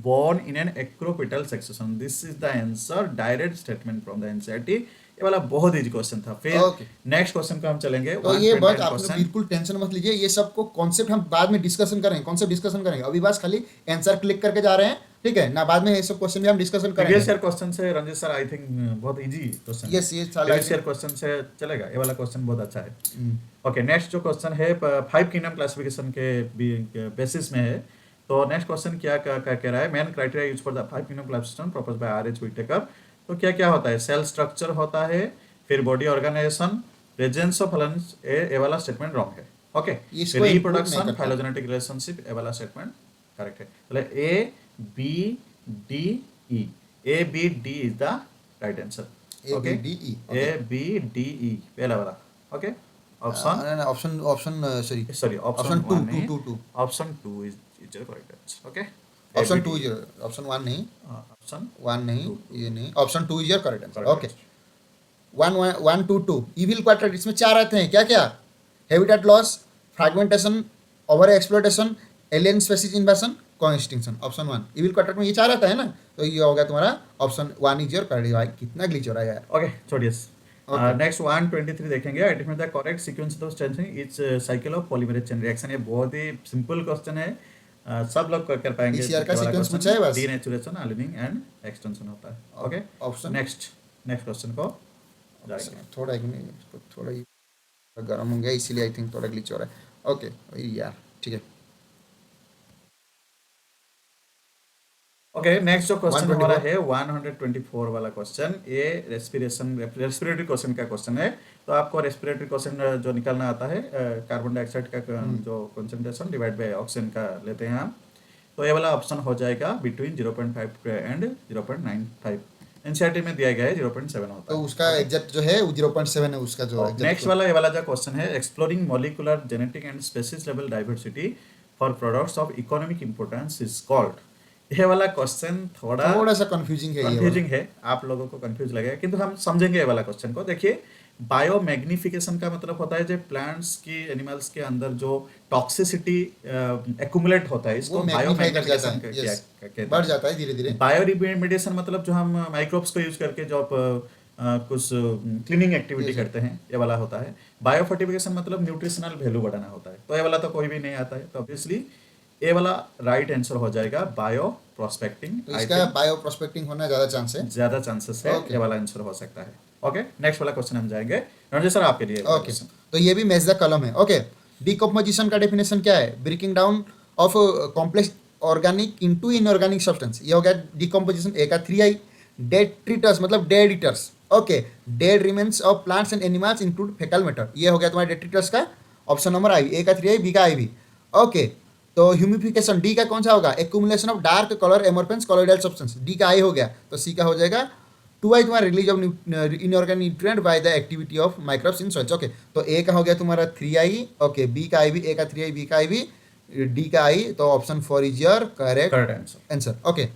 S2: born in an acropetal succession. This is the answer, direct statement from the NCERT। ये वाला बहुत इजी क्वेश्चन था। फिर
S1: Okay.
S2: नेक्स्ट क्वेश्चन को हम चलेंगे।
S1: तो ये बात
S2: 120
S1: आप
S2: क्वेश्चन
S1: बिल्कुल टेंशन मत लीजिए, ये सबको कॉन्सेप्ट हम बाद में डिस्कशन करेंगे, कॉन्सेप्ट डिस्कशन करेंगे, अभी बस खाली आंसर क्लिक करके जा रहे हैं, ठीक है ना, बाद में ये सब क्वेश्चन भी हम डिस्कशन
S2: प्रीवियस
S1: करेंगे।
S2: ईयर क्वेश्चन से रंजित सर आई थिंक बहुत इजी क्वेश्चन
S1: यस ये साला
S2: प्रीवियस ईयर क्वेश्चन से चलेगा, ये वाला क्वेश्चन बहुत अच्छा है। ओके नेक्स्ट जो क्वेश्चन है 5 किंगडम क्लासिफिकेशन के बेसिस में है। तो नेक्स्ट क्वेश्चन क्या कह रहा है, main criteria use for the 5 kingdom classification proposed by R H Whittaker. तो क्या क्या होता है, सेल स्ट्रक्चर होता है, फिर body organisation, presence of halons, ये वाला स्टेटमेंट रॉन्ग है। ओके
S1: इसको include नहीं
S2: रिप्रोडक्शन,
S1: करता।
S2: फाइलोजेनेटिक रिलेशनशिप, ये वाला स्टेटमेंट करेक्ट है। मतलब A B D E, A B D is the right answer. Okay
S1: ABDE,
S2: A B D E पहला वाला। Okay option
S1: option sorry
S2: sorry
S1: option 2
S2: option 2 is your correct answer. Okay
S1: option 2 is option 1 नहीं,
S2: option
S1: 1 नहीं, ये नहीं, option 2 is your correct answer. Okay 1 2 2 evil quadrant, इसमें 4 आते हैं, क्या क्या, habitat loss, fragmentation, overexploitation, alien species invasion, coextinction. Option 1 evil quadrant में ये 4 आता है ना, तो ये हो गया तुम्हारा ऑप्शन 1 इज योर करेक्ट। भाई कितना ग्लिच हो रहा है यार।
S2: ओके छोड़िए।
S1: Okay.
S2: नेक्स्ट 123 देखेंगे, identify the correct sequence of strengthening etch cycle of polymerase chain reaction. ये बहुत ही सिंपल क्वेश्चन है, सब लोग कर पाएंगे।
S1: PCR का sequence पूछा है बस।
S2: डीनेचुरेशन, अलिनिंग एंड एक्सटेंशन होता है। ओके
S1: ऑप्शन
S2: नेक्स्ट क्वेश्चन को जाएंगे।
S1: थोड़ा एक मिनट, इसको थोड़ा ही गर्म हो गया इसीलिए आई थिंक थोड़ा ग्लिच हो रहा है। ओके यार ठीक है।
S2: ओके नेक्स्ट जो क्वेश्चन
S1: 124
S2: हमारा है 124 वाला क्वेश्चन, ये रेस्पिरेटरी क्वेश्चन का क्वेश्चन है। तो आपको रेस्पिरेटरी क्वेश्चन जो निकालना आता है, कार्बन डाइऑक्साइड का जो कंसंट्रेशन डिवाइड बाय ऑक्सीजन का लेते हैं हम। तो ये वाला ऑप्शन हो जाएगा बिटवीन 0.5 एंड 0.95। एनसीईआरटी में दिया गया है 0.7 होता
S1: तो
S2: है।
S1: उसका एग्जैक्ट जो है वो 0.7 है उसका जो
S2: नेक्स्ट वाला ये वाला जो क्वेश्चन है, exploring molecular genetic and species level diversity for products of economic importance is called. ये वाला क्वेश्चन
S1: थोड़ा सा कंफ्यूजिंग है ये वाला।
S2: कंफ्यूजिंग है, आप लोगों को कंफ्यूज लगेगा, किंतु हम समझेंगे ये वाला क्वेश्चन को। देखिए, बायो मैग्निफिकेशन का मतलब होता है जो प्लांट्स की एनिमल्स के अंदर जो टॉक्सिसिटी एक्यूमुलेट होता है, इसको
S1: वो
S2: बायो
S1: मैग्नीफाई कर जाता
S2: मैग्निफिकेशन
S1: है, यस,
S2: कहते हैं।
S1: बढ़ जाता है धीरे धीरे।
S2: बायो रिमेडिएशन मतलब जो हम माइक्रोब्स को यूज करके जो कुछ क्लीनिंग एक्टिविटी
S1: Yes, sir.
S2: करते हैं, ये वाला होता है। बायो फर्टिफिकेशन मतलब न्यूट्रिशनल वैल्यू बढ़ाना होता है, तो ये वाला तो कोई भी नहीं आता है, तो ऑब्वियसली ये वाला राइट आंसर हो जाएगा बायो प्रोस्पेक्टिंग।
S1: तो इसका बायो प्रोस्पेक्टिंग होना ज्यादा चांस है।
S2: ज्यादा चांसेस है,
S1: Okay.
S2: ये वाला आंसर हो सकता है। ओके, नेक्स्ट वाला क्वेश्चन हम जाएंगे। रंजन सर आपके लिए
S1: ओके, तो ये भी मैच द कॉलम है। ओके, डिकम्पोजिशन का डेफिनेशन क्या है? Breaking down of complex organic into inorganic substance, ये हो गया डिकम्पोजिशन। ए का 3I। डेट्रिटस मतलब dead eaters. Okay, dead remains of plants and animals include faecal matter, ये हो गया तुम्हारा डेट्रिटस का ऑप्शन नंबर आई। ए का 3I, बी का IV। ओके, तो ह्यूमिफिकेशन डी का कौन सा होगा? Accumulation of dark colour amorphous colloidal substance, D का I हो गया। तो सी का हो जाएगा 2I तुम्हारा release of inorganic nutrient by the activity of microbes in soils. Okay, तो ए का हो गया तुम्हारा 3I। ओके, बी का IV, ए का 3I, बी का IV, डी का I, तो option 4 is your correct
S2: answer.
S1: Answer. Okay,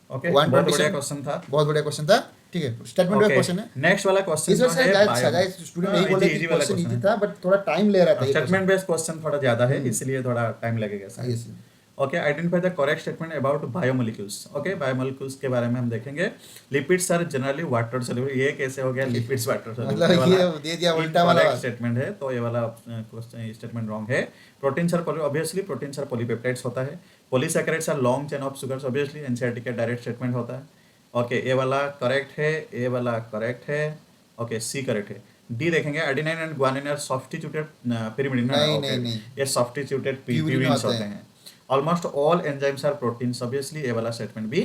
S2: okay,
S1: 127
S2: बहुत बढ़िया क्वेश्चन था।
S1: बहुत बढ़िया क्वेश्चन था। ठीक है, स्टेटमेंट वाइज क्वेश्चन है।
S2: नेक्स्ट वाला क्वेश्चन
S1: इस वजह से शायद स्टूडेंट नहीं बोले कि क्वेश्चन इजी था, बट थोड़ा टाइम ले रहा था ये
S2: स्टेटमेंट बेस्ड क्वेश्चन थोड़ा ज्यादा है, इसलिए थोड़ा टाइम लगेगा
S1: question।
S2: Sir.
S1: Yes,
S2: okay, identify the correct statement about biomolecules. Okay, biomolecules के बारे में हम देखेंगे। Lipids are generally water soluble, ये कैसे हो गया लिपिड्स वाटर सोल्यूबल?
S1: मतलब ये दे दिया उल्टा वाला बात।
S2: स्टेटमेंट है, तो ये वाला क्वेश्चन स्टेटमेंट रॉन्ग है। Proteins are obviously proteins are polypeptides होता है। Polysaccharides are long chain of sugars, obviously NCERT का डायरेक्ट स्टेटमेंट होता है। ओके, ए वाला करेक्ट है, ए वाला करेक्ट है। ओके, सी करेक्ट है। डी देखेंगे, adenine and guanine are substituted pyrimidine.
S1: नहीं।
S2: ये सब्स्टिट्यूटेड
S1: Purine
S2: प्यूरिन्स
S1: होते
S2: होते
S1: हैं।
S2: हैं। Almost all enzymes are proteins, obviously ये वाला स्टेटमेंट भी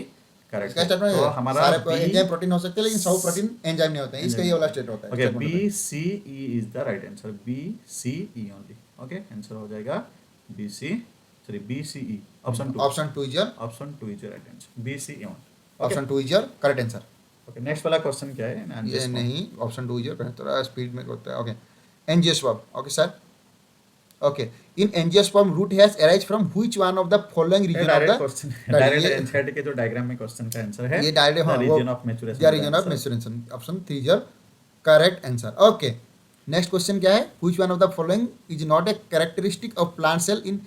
S2: करेक्ट
S1: इसका
S2: है।
S1: स्टेटमेंट
S2: तो हमारा
S1: सारे एंजाइम प्रोटीन हो सकते हैं, लेकिन सब प्रोटीन एंजाइम नहीं होते हैं, इसका ये वाला स्टेट होता है।
S2: ओके,
S1: statement होता
S2: B C E is the right answer. B C E only. Okay, answer हो जाएगा B C, sorry B C E, option
S1: है।
S2: 2।
S1: Option 2 is your
S2: option 2 is right answer, B C E only.
S1: Option 2 is your correct answer.
S2: Okay, next वाला question क्या है?
S1: ये नहीं, option 2 is your correct, थोड़ा speed में होता है। Okay, angiosperm. Okay sir, okay, in angiosperm root hairs arise from which one of the following region of
S2: direct
S1: the
S2: question, direct NCERT के जो डायग्राम में क्वेश्चन का आंसर है,
S1: ये डायरेक्ट, हाँ,
S2: रीजन ऑफ मैच्योरेशन,
S1: या region of maturation, option 3 is your correct answer. Okay, next question क्या है? Which one of the following is not a characteristic of plant cell in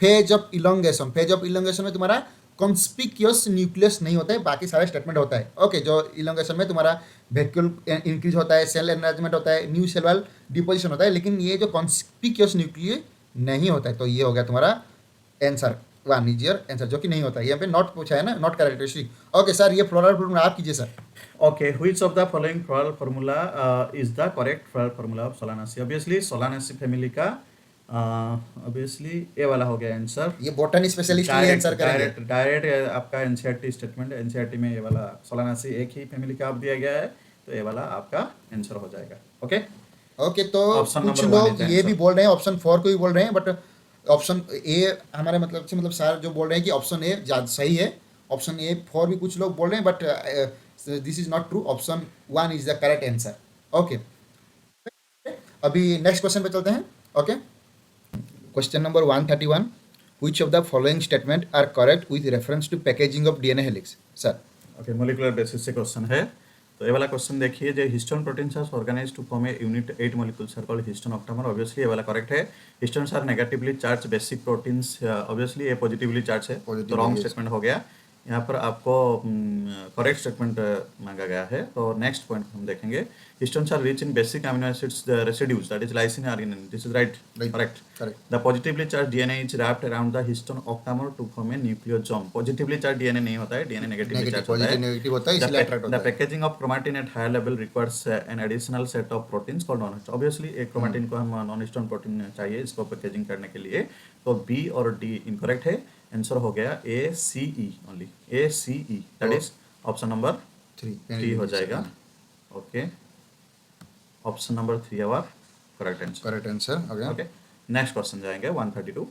S1: phase of elongation. Phase of elongation में तुम्हारा conspicuous nucleus नहीं होता है, बाकी सारे statement होता है। ओके, जो इलोंगेशन में तुम्हारा वैक्यूल इंक्रीज होता है, सेल एनलार्जमेंट होता है, न्यू सेल वाल डिपोजिशन होता है, लेकिन ये जो कॉन्स्पिक्यूअस न्यूक्लियस नहीं होता है, तो ये हो गया तुम्हारा आंसर 1 इज योर आंसर, जो कि नहीं होता है। यहाँ पे नॉट पूछा है ना, नॉट कैरेक्टरिस्टिक। ओके सर, ये फ्लोरल फॉर्मूला आप कीजिए sir.
S2: Okay, which of the following floral formula is the correct floral formula of Solanaceae? Obviously Solanaceae family का ऑब्वियसली ए वाला हो गया आंसर।
S1: ये बॉटनी स्पेशलिस्ट ये आंसर करेंगे।
S2: डायरेक्ट आपका एनसीईआरटी स्टेटमेंट, एनसीईआरटी में ये वाला सोलानासी एक ही फैमिली का आप दिया गया है, तो ये वाला आपका आंसर हो जाएगा। ओके,
S1: ओके, तो
S2: Option
S1: कुछ
S2: number 1
S1: लोग
S2: is
S1: ये
S2: answer.
S1: भी बोल रहे हैं ऑप्शन 4 को भी बोल रहे हैं, बट ऑप्शन ए हमारे मतलब से, मतलब सारे जो बोल रहे हैं कि ऑप्शन ए ज्यादा सही है। ऑप्शन ए 4 भी कुछ लोग बोल रहे हैं, but this is not true. Option 1 is the correct answer. Okay, अभी नेक्स्ट क्वेश्चन पे चलते हैं। Okay, question number 131, which of the following statement are correct with reference to packaging of DNA helix? Sir,
S2: okay, molecular basis से question है, तो ये वाला question देखिए, जो histone proteins are organised to form a unit 8 molecules are called histone octamer. Obviously ये वाला correct है। Histones are negatively charge basic proteins, obviously ये पॉजिटिवली चार्ज है, तो रॉन्ग स्टेटमेंट हो गया। यहाँ पर आपको करेक्ट स्टेटमेंट मांगा गया है। तो नेक्स्ट पॉइंट हम देखेंगे, histones are rich in basic amino acids residues, that is lysine arginine, this is right, correct. The positively charge DNA is wrapped around the histone octamer to form a nucleosome. Positively charge DNA नहीं होता है, DNA negatively charge होता है।
S1: Negative होता है, इसलिए attract होता
S2: The
S1: है।
S2: packaging of chromatin at higher level requires an additional set of proteins called non-histone. Obviously, एक chromatin को हम non-histone protein चाहिए इसको पैकेजिंग करने के लिए, तो B और D इनकरेक्ट है। आंसर हो गया A C E only, A C E, that is option number 3 हो जाएगा। Okay, option number 3 our correct answer.
S1: Correct answer. Okay,
S2: okay, next question जाएंगे 132।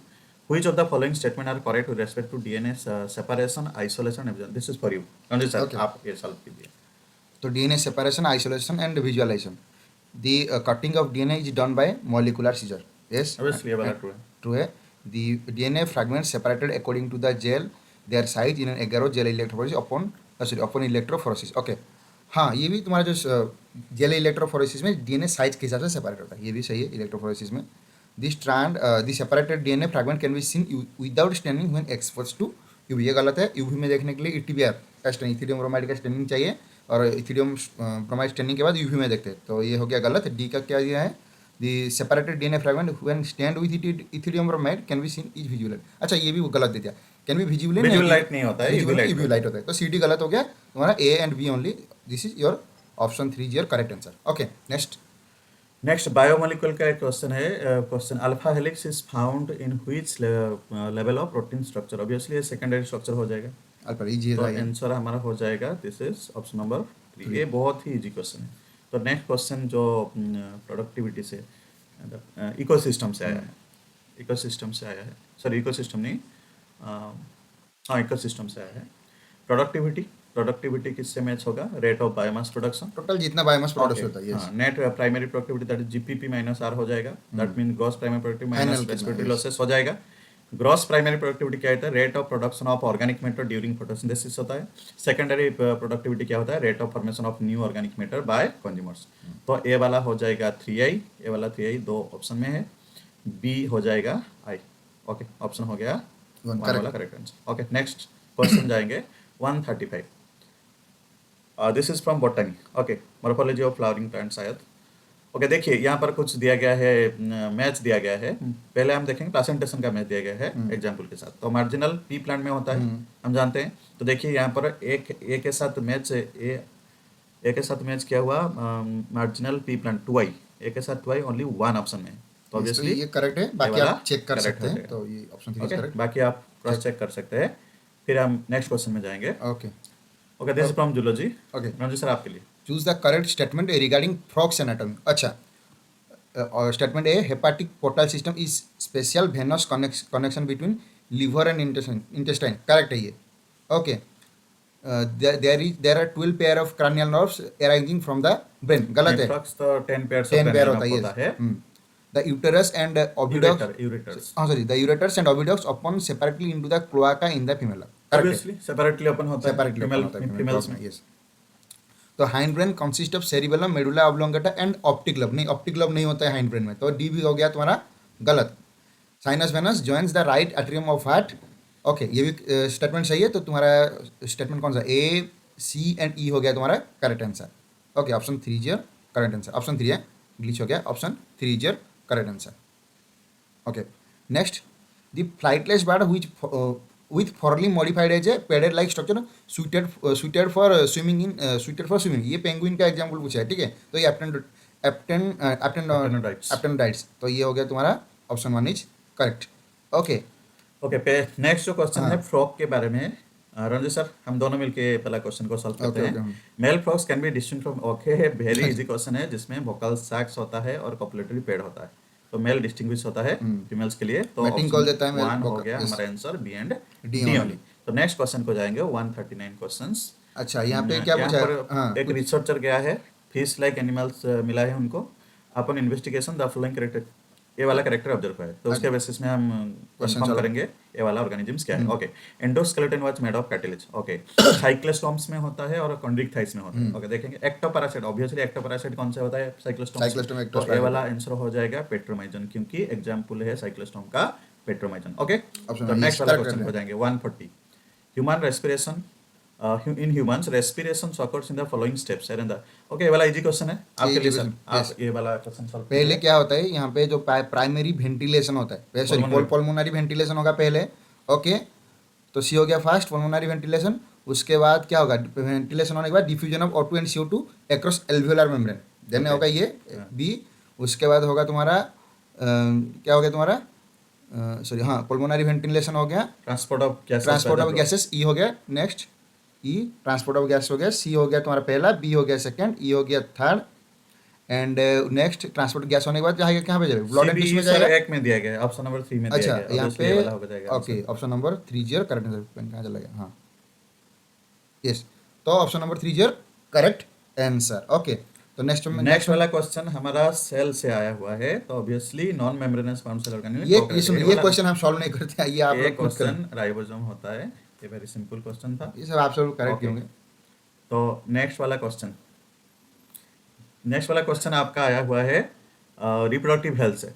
S2: Which of the following statement are correct with respect to DNA separation, isolation, and this is for you. Ranjit sir
S1: Okay.
S2: आप ये solve कीजिए.
S1: तो DNA separation, isolation, and visualization. The cutting of DNA is done by molecular scissor. Yes.
S2: Obviously ये वाला true है.
S1: True है. The DNA fragments separated according to the gel, their size in an agarose gel electrophoresis upon electrophoresis. Okay. हाँ, ये भी तुम्हारा जो gel electrophoresis में डीएनए साइज के हिसाब से सेपरेट होता है, ये भी सही है इलेक्ट्रोफोरेसिस में. The strand the separated DNA fragment can be seen without staining when exposed to UV. ये गलत है. यूवी में देखने के लिए ईटीबीआर का स्टेनिंग, इथेरियम ब्रोमाइड का स्टेनिंग चाहिए, और इथेरियम ब्रोमाइड स्टेनिंग के बाद यूवी में देखते हैं. तो ये हो गया गलत. डी का क्या दिया है? The separated DNA fragment when stained with ethidium bromide can be seen is visual. अच्छा, ये भी गलत दे दिया. Can be visual
S2: Visual light नहीं होता है, UV light
S1: UV लाइट होता है. तो सी डी गलत हो गया तुम्हारा. A and B only. This is your option 3 is your correct answer. Okay, next.
S2: Next biomolecule का एक क्वेश्चन है. Question alpha helix is found in which level of protein structure. Obviously ये secondary structure हो जाएगा.
S1: Alpha easy
S2: तो
S1: है.
S2: Answer हमारा हो जाएगा दिस इज ऑप्शन नंबर 3. ये बहुत ही इजी क्वेश्चन है. तो नेक्स्ट क्वेश्चन जो प्रोडक्टिविटी से इकोसिस्टम से आया है. इकोसिस्टम से आया है. सॉरी, इकोसिस्टम नहीं, हाँ इकोसिस्टम से आया है. प्रोडक्टिविटी किससे मैच होगा? Rate of biomass production.
S1: Total जितना बायोमास प्रोड्यूस होता है. Yes.
S2: Net primary productivity that is GPP minus R हो जाएगा. That mean gross primary productivity minus
S1: Final
S2: respiratory
S1: कितना,
S2: लॉसेस हो जाएगा. ग्रॉस प्राइमरी प्रोडक्टिविटी क्या होता है? Rate of production of organic matter during photosynthesis होता है. सेकेंडरी प्रोडक्टिविटी क्या होता है? Rate of formation of new organic matter by consumers. तो ए वाला हो जाएगा 3i. ए वाला 3i दो ऑप्शन में है. बी हो जाएगा आई. ओके, ऑप्शन हो गया
S1: One,
S2: वन वाला correct answer. Okay, next question जाएंगे 135. This is from botany. Okay, morphology of flowering plant शायद. ओके, देखिए यहाँ पर कुछ दिया गया है, मैच दिया गया है. पहले हम देखेंगे प्लासेंटेशन का मैच दिया गया है एग्जाम्पल के साथ. तो मार्जिनल पी प्लांट में होता है, हम जानते हैं. तो देखिए यहाँ पर एक ए के साथ मैच ए के साथ मैच किया हुआ मार्जिनल पी प्लांट 2i. ए के साथ 2i ओनली वन ऑप्शन में है. तो ऑब्वियसली
S1: ये करेक्ट है. बाकी
S2: वाला
S1: आप चेक कर
S2: correct
S1: सकते
S2: हो
S1: हैं.
S2: जाएगा.
S1: तो ये ऑप्शन 3 इज
S2: ओके,
S1: करेक्ट.
S2: बाकी आप क्रॉस चेक कर सकते हैं. फिर हम नेक्स्ट क्वेश्चन में जाएंगे.
S1: Okay.
S2: Okay, this is from zoology.
S1: Okay.
S2: Ranju sir आपके लिए.
S1: Choose the correct statement regarding frogs anatomy. अच्छा, और statement A, hepatic portal system is special venous connection between liver and intestine. Correct है ये. Okay. There are 12 pair of cranial nerves arising from the brain. गलत है.
S2: Nephrox तो 10 pair
S1: 10 pair होता है. The uterus and oviduct.
S2: Ureters
S1: sorry, the ureters and oviducts open separately into the cloaca in the female. Correct.
S2: Obviously separately open होता है
S1: separately
S2: females में.
S1: Yes. तो hind brain consist of cerebellum, medulla oblongata and optic lobe. नहीं, optic lobe नहीं होता है hind brain में. तो डी भी हो गया तुम्हारा गलत. Sinus venous joins the right atrium of heart. Okay, ये भी स्टेटमेंट सही है. तो तुम्हारा स्टेटमेंट कौन सा? ए, सी एंड ई हो गया तुम्हारा correct answer. Okay, option 3 is your correct answer. Option 3 है, ग्लिच हो गया. Option 3 is your correct answer. Okay, next. The flightless bird which with thoroughly modified as a padded like structure suited for swimming. ये penguin का example पूछा है. ठीक है, तो ये एप्टेनोडाइट्स. तो ये हो गया तुम्हारा option 1 is correct. Okay.
S2: Okay, next जो क्वेश्चन
S1: हाँ.
S2: है फ्रॉग के बारे में. रंजू सर हम दोनों मिलके पहला क्वेश्चन को सॉल्व करते
S1: Okay,
S2: हैं. Male frogs can be distinct from. Okay, very easy question है जिसमें वोकल सैक्स होता है और कॉपुलेटरी पेड होता है. तो मेल डिस्टिंग्विश होता है फीमेल्स के लिए. तो
S1: Mating call देता है male
S2: 1 हो
S1: vocal,
S2: गया
S1: yes.
S2: हमारा answer. B and
S1: D
S2: D
S1: only.
S2: Only. तो नेक्स्ट क्वेश्चन को जाएंगे 139 क्वेश्चंस.
S1: अच्छा, यहाँ पे क्या पूछा है? हाँ,
S2: एक रिसर्चर गया है, फिश लाइक एनिमल्स मिला है उनको. अपन इन्वेस्टिगेशन द फॉलोइंग करेक्टर, ये वाला करेक्टर ऑब्जर्व है. तो उसके बेसिस में हम कंफर्म
S1: चलो.
S2: करेंगे ये वाला ऑर्गेनिजम्स क्या है. Okay, endoskeleton was made of cartilage. Okay, cyclostomes में होता है और कॉन्ड्रिक्टाइस में होता है. ओके, देखेंगे एक्टोपैरासाइट. ऑब्वियसली एक्टोपैरासाइट कौन सा होता है?
S1: Cyclostome,
S2: cyclostome. तो ये
S1: ectoplasm.
S2: वाला आंसर हो जाएगा पेट्रोमाइजन, क्योंकि एग्जांपल है साइक्लोस्टोम का पेट्रोमाइजन. ओके,
S1: Option
S2: तो
S1: one,
S2: नेक्स्ट
S1: yes,
S2: वाला
S1: correct
S2: क्वेश्चन
S1: है.
S2: हो जाएंगे 140. Human respiration in humans respiration occurs in the following steps. Okay, ये वाला इजी क्वेश्चन है आपके लिए सर.
S1: yes.
S2: आप ये वाला क्वेश्चन सॉल्व
S1: पहले क्या होता है यहाँ पे जो प्राइमरी वेंटिलेशन होता है, सॉरी पल्मोनरी वेंटिलेशन होगा पहले. ओके, तो सी हो गया फर्स्ट पल्मोनरी वेंटिलेशन. उसके बाद क्या होगा? वेंटिलेशन होने के बाद diffusion of O2 and CO2 across alveolar membrane. Then होगा ये बी. उसके बाद होगा तुम्हारा क्या हो गया तुम्हारा? सॉरी, हाँ, पल्मोनरी वेंटिलेशन हो गया.
S2: ट्रांसपोर्ट ऑफ
S1: गैसेस ई हो गया. Next E transport of gas हो गया. सी हो गया तुम्हारा पहला, बी हो गया सेकंड, ई हो गया third, and next transport gas होने के बाद जाएगा कहाँ पे जाएगा ब्लड एंड टिश्यू में
S2: सर
S1: जाएगा।
S2: एक में दिया गया है, ऑप्शन नंबर 3 में दिया
S1: अच्छा
S2: गया है,
S1: यहाँ
S2: obviously
S1: पे
S2: ये वाला हो जाएगा
S1: okay
S2: answer.
S1: Option number 30 correct answer कहाँ चला गया हाँ यस तो option number 30 correct answer okay तो नेक्स्ट
S2: नेक्स्ट वाला क्वेश्चन हमारा सेल से आया हुआ है, तो obviously non membranous bound cell organelle.
S1: ये सुनिए ये क्वेश्चन हम सॉल्व नहीं करते हैं ये आप
S2: ये
S1: लोग खुद करें
S2: क्वेश्चन राइबोसोम होता है, ये वेरी सिंपल क्वेश्चन था।
S1: ये सब आप सब करेक्ट
S2: Okay.
S1: होंगे।
S2: तो नेक्स्ट वाला क्वेश्चन आपका आया हुआ है रिप्रोडक्टिव हेल्थ से।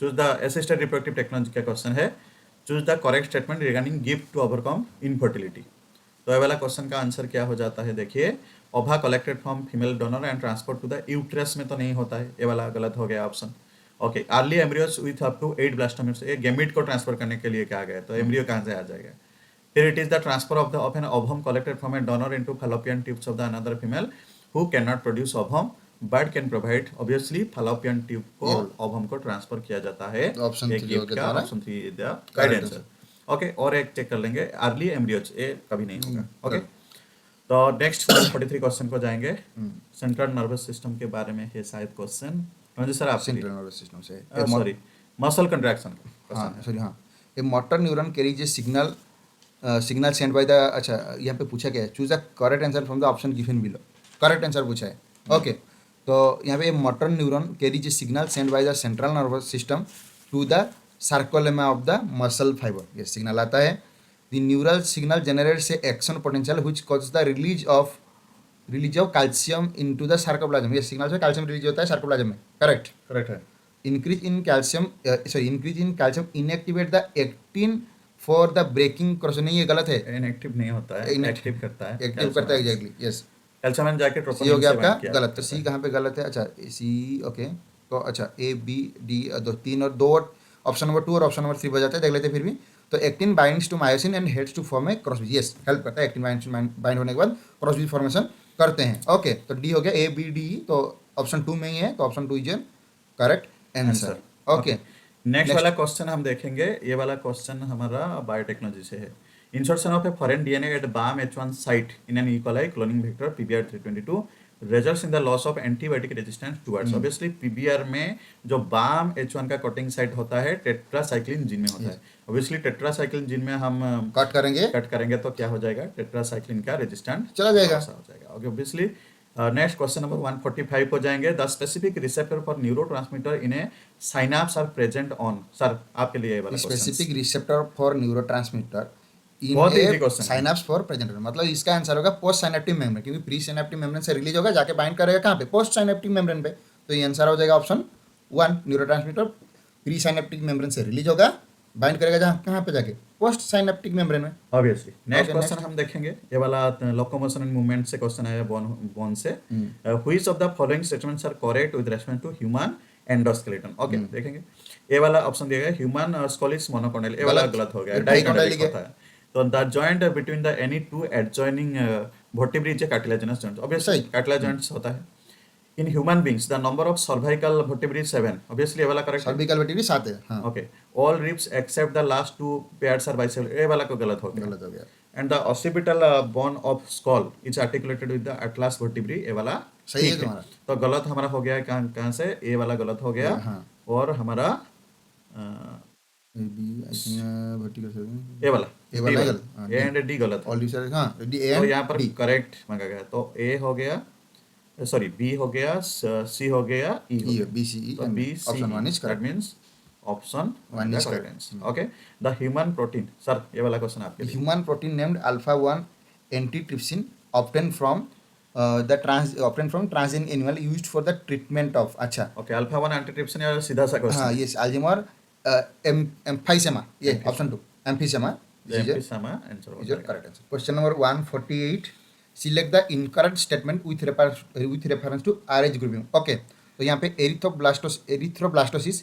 S2: Choose the assisted reproductive technology का क्वेश्चन है। Choose the correct statement regarding GIFT to overcome infertility. तो ये वाला क्वेश्चन का आंसर क्या हो जाता है, देखिए ova collected from female donor and transport to the uterus में तो नहीं होता है, ये वाला गलत हो गया option. Okay, early embryos with up to 8 blastomeres, ये गैमीट को ट्रांसफर करने के लिए क्या गया, तो एम्ब्रियो कहाँ से आ जाएगा। फिर it is the transfer of an ovum collected from A donor into fallopian tubes of the another female who can not produce ovum but can provide. Obviously fallopian tube को ओवम को transfer किया जाता है,
S1: Option
S2: एक
S1: 3
S2: gift
S1: हो गया
S2: का,
S1: तुम्हारा।
S2: Option 3 is the right answer. Okay, और एक चेक कर लेंगे, अर्ली एम्ब्रियोज ये कभी नहीं होगा। ओके, तो नेक्स्ट 43 क्वेश्चन को जाएंगे। सेंट्रल नर्वस सिस्टम के बारे में है शायद क्वेश्चन, हाँ जी सर आप
S1: सेंट्रल नर्वस सिस्टम से
S2: सॉरी मसल कंट्रैक्शन
S1: हाँ सॉरी हाँ a motor neuron carries a signal signal send by the अच्छा यहाँ पे पूछा क्या है choose the correct answer from the option given below correct answer पूछा है ओके तो यहाँ पे motor neuron carries a signal send by the central nervous system to the sarcolemma of the muscle fibre ये सिग्नल आता है the neural signal generates a action potential which causes the release of calcium into the sarcoplasm ये signal से calcium release होता है sarcoplasm में correct
S2: correct है।
S1: increase in calcium increase in calcium inactivate the actin for the breaking process नहीं ये गलत है
S2: इनएक्टिव नहीं होता है, एक्टिव करता है,
S1: एक्टिव करता है एग्जैक्टली यस
S2: कैल्शियम एंड जाके
S1: सी हो गया
S2: ट्रोपोनिन
S1: आपका गलत तो सी कहाँ पे गलत है अच्छा सी ओके तो अच्छा ए बी डी दो तीन और दो ऑप्शन नंबर 2 और ऑप्शन नंबर 3 बजाते हैं देख लेते हैं फिर भी तो actin binds to myosin and heads to form a cross bridge yes help करता है एक्टिन बाइंड होने के बाद क्रॉस ब्रिज फॉर्मेशन करते हैं ओके तो डी हो गया ए बी डी तो ऑप्शन 2 में ही है तो option 2 is correct answer okay
S2: next वाला क्वेश्चन हम देखेंगे, ये वाला क्वेश्चन हमारा बायोटेक्नोलॉजी से है। Insertion of a foreign DNA at Bam H1 site in an E coli cloning vector PBR322 results in the loss of antibiotic resistance towards. Obviously PBR में जो बाम H1 का कोटिंग साइट होता है tetracycline gene में होता है। Obviously tetracycline gene में हम
S1: कट करेंगे
S2: तो क्या हो जाएगा, टेट्रासाइक्लिन का रेजिस्टेंस
S1: चला जाएगा
S2: हो जाएगा। Okay, obviously next question number 145 को जाएंगे। The specific receptor for neurotransmitter in a synapse are present on. Sir आपके लिए ये वाला
S1: स्पेसिफिक रिसेप्टर फॉर न्यूरोट्रांसमीटर
S2: बहुत easy
S1: इन
S2: question है।
S1: साइनाप्स फॉर प्रेजेंट मतलब इसका आंसर होगा पोस्ट साइनेप्टिक मेम्ब्रेन क्योंकि प्री साइनेप्टिक मेम्ब्रेन से रिलीज होगा जाके बाइंड करेगा कहाँ पे पोस्ट साइनेप्टिक मेम्ब्रेन पे तो ये आंसर हो जाएगा option 1 neurotransmitter pre synaptic membrane से रिलीज होगा बाइंड करेगा जहाँ कहाँ पे जाके पोस्ट साइनेप्टिक मेम्ब्रेन में
S2: ऑब्वियसली। नेक्स्ट
S1: Okay,
S2: क्वेश्चन हम देखेंगे, ये वाला लोकोमोशन एंड मूवमेंट से क्वेश्चन है बोन से। Which of the following statements are correct with respect to human endoskeleton. Okay, देखेंगे ये वाला ऑप्शन दिया गया ह्यूमन स्कल इज मोनोकोंडाइल, ये वाला गलत हो गया, डाइकोंडाइलिक होता है। तो the joint between the any two adjoining vertebrae is cartilaginous joint. Obviously cartilage joints होता है। In human beings the number of cervical vertebrae 7। Obviously ये वाला करेक्ट है।
S1: सर्विकल वर्टिब्रेज 7 है हाँ
S2: okay, all ribs except the last 2 pairs are bicephalic, ये वाला को गलत हो गया।
S1: गलत हो गया
S2: and the occipital bone of skull is articulated with the atlas vertebrae, ये वाला
S1: सही है
S2: ठीक
S1: तुम्हारा।
S2: तो गलत हमारा हो गया कहाँ से, ये वाला गलत हो गया।
S1: हाँ।
S2: और हमारा
S1: बी आई थिंक वर्टिकल
S2: ये वाला
S1: ये वाला गलत, हाँ,
S2: ए एंड डी गलत है।
S1: ऑल सर हाँ डी ए
S2: तो
S1: एंड
S2: यहाँ पर
S1: डी
S2: करेक्ट मांगा गया, तो ए हो गया, सॉरी बी हो गया, सी हो गया, ई हो
S1: E,
S2: गया।
S1: B, C, E,
S2: तो
S1: and
S2: B
S1: option 1 is
S2: that
S1: correct.
S2: Means option
S1: One
S2: 1
S1: is
S2: is
S1: correct.
S2: correct। Okay, the human protein, sir ये वाला क्वेश्चन आपके लिए।
S1: human protein named alpha 1 antitrypsin obtained from transgenic animal used for the treatment of अच्छा
S2: okay, alpha 1 antitrypsin, या सीधा सा
S1: हाँ
S2: क्वेश्चन
S1: yes Alzheimer emphysema ये option 2 emphysema this is
S2: emphysema answer हो
S1: is your
S2: जाएगा।
S1: correct answer question number 148 select the incorrect statement with reference to RH grouping okay तो यहाँ पे erythroblastosis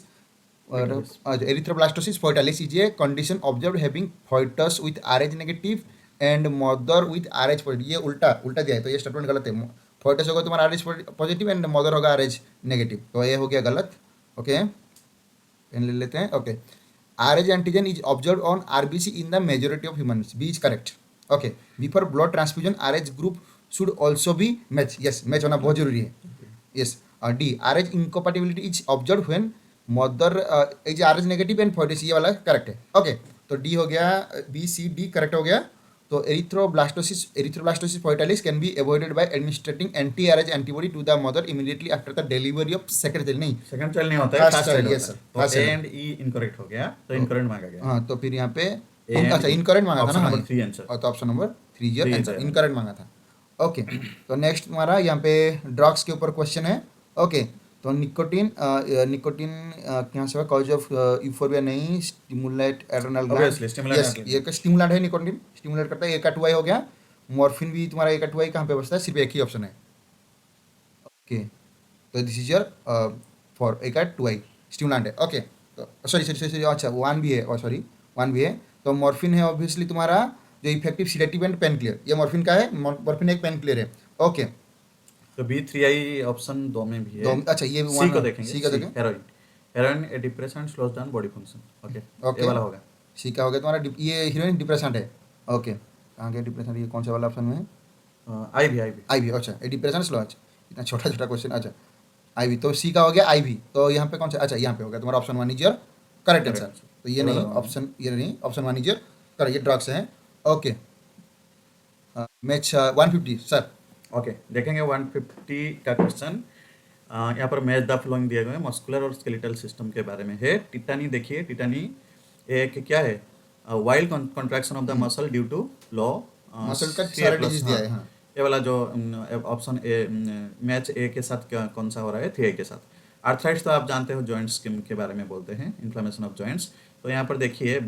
S1: foetalis is a condition observed having foetus with RH negative and mother with RH positive ये उल्टा दिया है तो ये स्टेटमेंट गलत है foetus होगा तुम्हारा RH पॉजिटिव एंड मदर होगा RH नेगेटिव तो ये हो गया गलत ओके पेन ले लेते हैं okay RH antigen is observed on RBC in the majority of humans. B is correct. Okay. Before blood transfusion, RH group should also be match. Yes, match होना बहुत जरूरी है. Yes. D RH incompatibility is observe when mother ये RH negative and फोइटिस ये वाला correct है okay तो D हो गया बी सी डी करेक्ट हो गया तो erythroblastosis fetalis can be avoided by administering anti RH antibody to the mother immediately after the delivery of second child नहीं
S2: सेकंड चाइल्ड नहीं होता है,
S1: First
S2: first
S1: child,
S2: child
S1: yes,
S2: होता
S1: sir.
S2: है।
S1: First
S2: तो a
S1: child.
S2: And E incorrect हो गया, तो इनकरेक्ट मांगा गया।
S1: हाँ तो फिर यहाँ पे
S2: A and
S1: अच्छा
S2: E.
S1: इनकरेक्ट मांगा था
S2: Option
S1: ना
S2: number
S1: हाँ,
S2: three answer.
S1: और तो option number 3
S2: Three
S1: answer
S2: answer.
S1: Incorrect मांगा था ओके तो नेक्स्ट हमारा यहाँ पे ड्रग्स के ऊपर क्वेश्चन है ओके तो निकोटीन क्या से कॉज ऑफ यूफोरिया नहीं stimulate adrenal
S2: Obviously, stimulant
S1: yes
S2: है।
S1: ये का स्टिमुलेंट है निकोटीन स्टिमुलेट करता है A का 2I हो गया मॉर्फिन भी तुम्हारा A का 2I कहाँ पे बचता है सिर्फ एक ही ऑप्शन है ओके तो this is your for A का 2I स्टिमुलेंट है ओके तो सॉरी अच्छा 1 भी है सॉरी 1 भी है तो मॉर्फिन है ऑब्वियसली तुम्हारा जो effective sedative and pain clear ये मॉर्फिन का है मॉर्फिन एक पेन क्लियर है ओके
S2: तो B3I ऑप्शन 2 में भी है।
S1: अच्छा ये
S2: सी को देखेंगे,
S1: सी का देखें
S2: heroin. Heroin a depressant slows down body function. Okay
S1: okay
S2: ये वाला होगा।
S1: सी का हो गया तुम्हारा ये हीरोइन डिप्रेसेंट है ओके कहाँ गया डिप्रेसेंट ये कौन सा वाला ऑप्शन में है
S2: आई भी
S1: IV अच्छा ये डिप्रेसेंट स्लो अच्छा इतना छोटा छोटा क्वेश्चन अच्छा IV तो सी का हो गया IV तो यहाँ पे कौन सा अच्छा यहाँ पे हो गया तुम्हारा option 1 is your correct answer तो ये नहीं ऑप्शन 1 इज योर करेक्ट ये ड्रग्स हैं ओके मैच 150 सर
S2: ओके देखेंगे 150 का क्वेश्चन। यहाँ पर मैच द फ्लोइंग दिए गए मस्कुलर और स्केलेटल सिस्टम के बारे में है। टिटानी देखिए, टिटानी एक क्या है, wild contraction of the muscle due to low
S1: muscle का सारा डिजीज दिया है हाँ
S2: ये वाला जो ऑप्शन ए मैच ए के साथ कौन सा हो रहा है, 3A के साथ। आर्थराइट्स तो आप जानते हो जॉइंट्स के बारे में बोलते हैं, इन्फ्लेमेशन ऑफ जॉइंट्स। तो यहाँ पर देखिए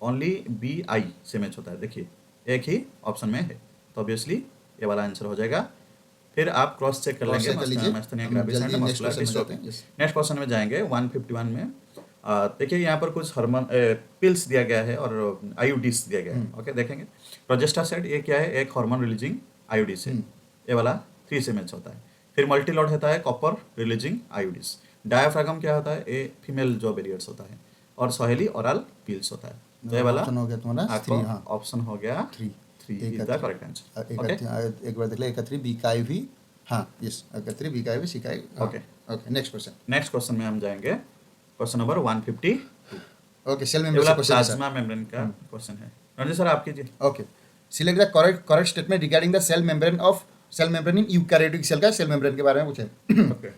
S2: ओनली BI से मैच होता है, देखिए एक ही ऑप्शन में है, तो ऑब्वियसली ये वाला आंसर हो जाएगा। फिर आप क्रॉस चेक कर लेंगे नेक्स्ट क्वेश्चन में जाएंगे 151 में। देखिए यहाँ पर कुछ हार्मोन पिल्स दिया गया है और आईयूडीज दिया गया है। ओके देखेंगे प्रोजेस्टासाइड ये क्या है, एक हार्मोन रिलीजिंग आईयूडीज है, ये वाला 3 से मैच होता है। फिर मल्टीलॉड होता है कॉपर रिलीजिंग आईयूडीज। डायाफ्रागम क्या होता है, ए फीमेल जो बैरियर्स होता है, और सहेली ओरल पिल्स होता है। तो ये वाला
S1: ऑप्शन हो गया तुम्हारा 3 हाँ
S2: ऑप्शन हो गया 3 इज द करेक्ट आंसर।
S1: एक बार देख ले A3 B का IV हाँ यस A3 B का IV C का IV
S2: okay
S1: okay next
S2: question में हम जाएंगे क्वेश्चन नंबर 152।
S1: ओके सेल
S2: ये
S1: मेम्ब्रेन
S2: वाला
S1: क्वेश्चन है
S2: प्लाज्मा मेम्ब्रेन का क्वेश्चन है। रणजीत सर आप कीजिए।
S1: Okay select the correct statement regarding the cell membrane in eukaryotic cell का सेल मेम्ब्रेन के बारे में पूछे
S2: okay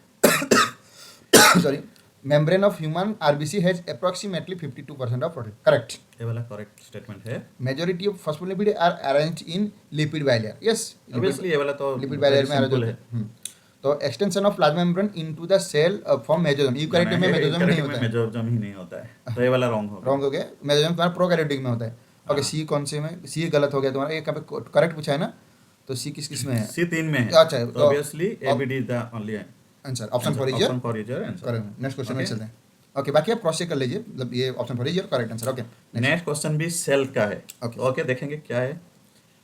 S1: sorry membrane of human RBC has approximately 52% of protein correct
S2: ये वाला करेक्ट स्टेटमेंट है।
S1: Majority of phospholipid are arranged in lipid bilayer yes
S2: obviously ये वाला तो
S1: लिपिड बाइलेयर में अरेंज
S2: simple
S1: होते हैं तो extension of plasma membrane into the cell form mesosome eukaryotic में मेसोसोम नहीं होता है
S2: मेसोसोम ही नहीं होता है, तो ये वाला रॉन्ग होगा।
S1: रॉन्ग हो गया मेसोसोम तुम्हारा प्रोकैरियोटिक में होता है ओके सी कौन से में सी गलत हो गया तुम्हारा ये कहाँ पे करेक्ट पूछा है ना तो सी किस में है
S2: C3 में है।
S1: अच्छा,
S2: तो obviously ABD is the only
S1: answer option for is
S2: your answer.
S1: Correct next question में
S2: Okay.
S1: चलते हैं ओके बाकी आप क्रॉस चेक कर लीजिए मतलब ये option for is your correct answer okay
S2: next question भी सेल का है।
S1: Okay.
S2: ओके देखेंगे क्या है।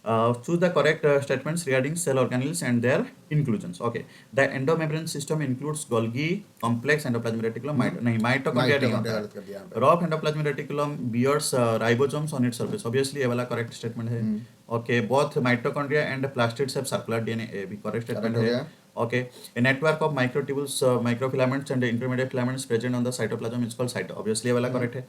S2: Choose the correct statements regarding cell organelles and their inclusions. Okay the endomembrane system includes Golgi complex endoplasmic reticulum नहीं mitochondria नहीं होता है। Rough endoplasmic reticulum bears ribosomes on its surface, obviously ये वाला correct statement है। Okay both mitochondria and plastids have circular DNA, ये भी correct statement है। Okay, a network of microtubules, microfilaments and intermediate filaments present on the cytoplasm is called cyto. Obviously ये वाला correct है।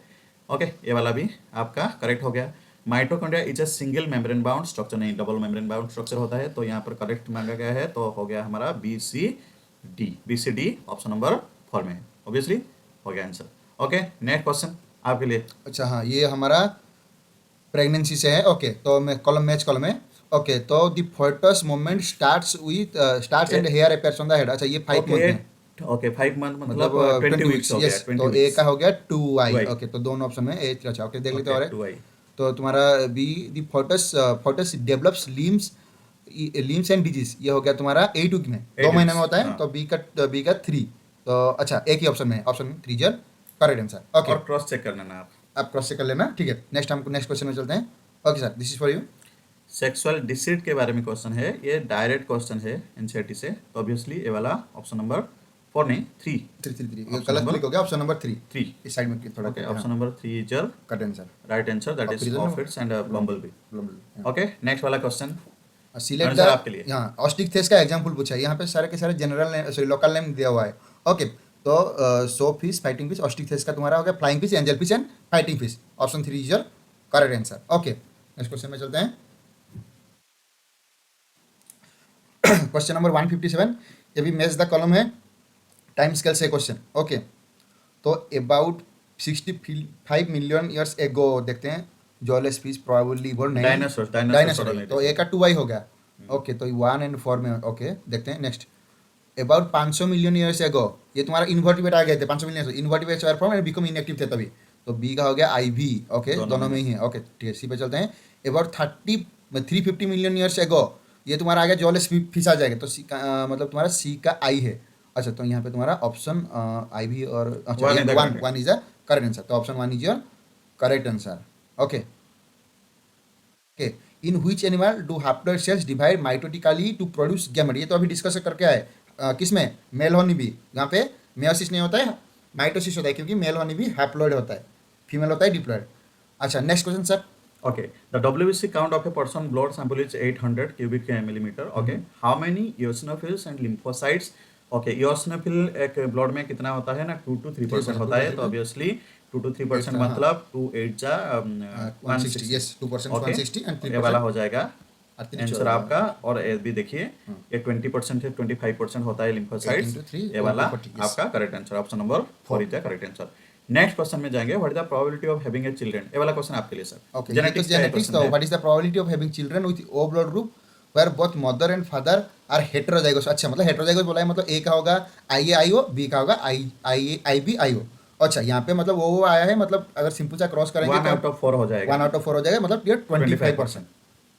S2: Okay ये वाला भी आपका करेक्ट हो गया। Mitochondria is a single membrane bound structure, नहीं डबल मेम्ब्रेन बाउंड स्ट्रक्चर होता है, तो यहाँ पर करेक्ट मांगा गया है, तो हो गया हमारा BCD ऑप्शन नंबर 4 में है, ऑब्वियसली हो गया आंसर। ओके नेक्स्ट क्वेश्चन आपके लिए।
S1: अच्छा हाँ ये हमारा प्रेगनेंसी से है ओके तो मैं मैच कॉलम है ओके तो the foetus movement starts and hair appears on the head. अच्छा ये 5 मंथ में
S2: ओके 5 मंथ मतलब
S1: मतलब
S2: 20 वीक्स हो
S1: यस
S2: गया।
S1: तो ए का हो गया 2I
S2: 2I
S1: ओके तो दोनों ऑप्शन में ए अच्छा ओके देख लेते हैं और
S2: 2I
S1: तो तुम्हारा B the foetus develops limbs and disease ये हो गया तुम्हारा 8 वीक में 2 महीने में होता है
S2: हाँ।
S1: तो बी का 3 तो अच्छा एक ही ऑप्शन में ऑप्शन 3 जर करेक्ट आंसर ओके
S2: और क्रॉस चेक करना ना
S1: आप क्रॉस चेक कर लेना ठीक है। नेक्स्ट हमको नेक्स्ट क्वेश्चन में चलते हैं okay sir this is for you.
S2: Sexual deceit के बारे में क्वेश्चन है, ये डायरेक्ट क्वेश्चन है एनसीईआरटी से, तो ऑब्वियसली ये वाला ऑप्शन नंबर 4 नहीं 3
S1: 3 गलत क्लिक हो गया ऑप्शन नंबर 3 इस साइड में थोड़ा
S2: okay option number 3 is your
S1: correct answer
S2: right answer, that is ऑफिट्स एंड बम्बलबी। ओके नेक्स्ट वाला क्वेश्चन
S1: सिलेक्ट
S2: आंसर आपके लिए।
S1: यहाँ ऑस्टिक का एग्जाम्पल पूछा है, यहाँ पे सारे के सारे general name sorry local name दिया हुआ है। ओके, तो सो फिश, फाइटिंग फिश, ऑस्टिक का तुम्हारा हो गया flying fish, angel fish and fighting fish. Option 3 is your correct answer. Okay, next question में चलते हैं। क्वेश्चन नंबर 157, ये भी मैच द कॉलम है, टाइम स्केल से क्वेश्चन। ओके, तो अबाउट 65 मिलियन ईयर्स एगो देखते हैं, jawless fish probably born
S2: dinosaur
S1: dinosaur, तो ए का 2 हो गया। ओके, तो 1 एंड 4 में ओके देखते हैं। नेक्स्ट, अबाउट 500 मिलियन ईयर्स एगो, ये तुम्हारा इन्वर्टिब्रेट आ गए थे 500 million, invertebrates were form and become inactive थे तभी, तो बी का हो गया आई वी। ओके, दोनों में ही है। ओके, ठीक है, सी पे चलते हैं। अबाउट 350 मिलियन ईयर्स एगो, ये तुम्हारा आ गया जॉलेस फिश आ जाएगा, तो सी का मतलब तुम्हारा सी का आई है। अच्छा, तो यहाँ पे तुम्हारा ऑप्शन आई भी और one is the correct answer, तो option 1 is your correct answer. Okay, okay, in which animal do haploid cells divide mitotically to produce gamete, ये तो अभी डिस्कस करके आए। किसमें? मेल होनी भी, यहाँ पे मेयोसिस नहीं होता है, माइटोसिस होता है, क्योंकि मेल होनी भी हैप्लॉइड होता है, फीमेल होता है डिप्लॉइड। अच्छा, next question sir.
S2: Okay, the WBC count of a person blood sample is 800 cubic millimeter. Okay, how many eosinophils and lymphocytes? Okay, eosinophil एक blood में कितना होता है ना 2 to 3% होता है, तो obviously 2 to 3% मतलब 2 8 जा
S1: 160, yes 2% 160 and 3%
S2: ये वाला हो जाएगा
S1: आंसर
S2: आंसर आपका। और ये भी देखिए, ये 20% है, 25% होता है lymphocytes, ये वाला आपका correct answer, option number 4 is the correct answer. Next question में जाएंगे, what is the probability of having a children, ये वाला क्वेश्चन आपके लिए सर।
S1: ओके, जेनेटिक्स तो what is the probability of having children with O blood group where both mother and father are heterozygous. अच्छा, मतलब हेटेरोजाइगोस बोला है, मतलब ए का होगा आई ए आई ओ, बी का होगा आई बी आई ओ। अच्छा, यहाँ पे मतलब वो आया है, मतलब अगर सिंपल सा क्रॉस करेंगे
S2: 1 आउट ऑफ 4 हो जाएगा,
S1: 1 आउट ऑफ 4 हो जाएगा, मतलब ये 25%।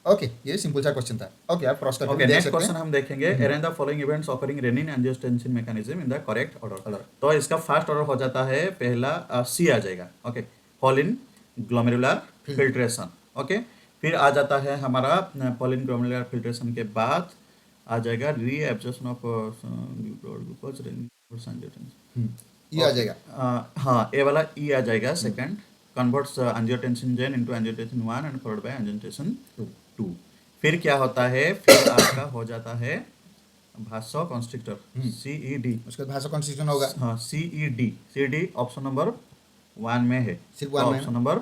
S1: ओके, ये सिंपल सा क्वेश्चन था। ओके, आप क्रॉस करके
S2: ओके,
S1: देख
S2: नेक्स्ट
S1: सकते
S2: क्वेश्चन हम देखेंगे, arrange the following events occurring renin angiotensin mechanism in the correct order. तो इसका फर्स्ट ऑर्डर हो जाता है, पहला सी आ जाएगा। ओके, पॉलिन ग्लोमेरुलर फिल्ट्रेशन। ओके, फिर आ जाता है हमारा पॉलिन ग्लोमेरुलर फिल्ट्रेशन के बाद आ जाएगा री एब्जॉर्प्शन ऑफ ग्लूकोज
S1: हैं। ये आ जाएगा,
S2: हाँ, ये वाला ई आ जाएगा। Second, converts angiotensinogen into angiotensin 1 and followed by angiotensin 2। फिर क्या होता है, फिर आपका हो जाता है भासो कॉन्स्ट्रिक्टर CED,
S1: उसके बाद भाषा कॉन्स्टिट्यूशन होगा।
S2: हाँ CED ऑप्शन नंबर 1 में है,
S1: सिर्फ 1 में
S2: option number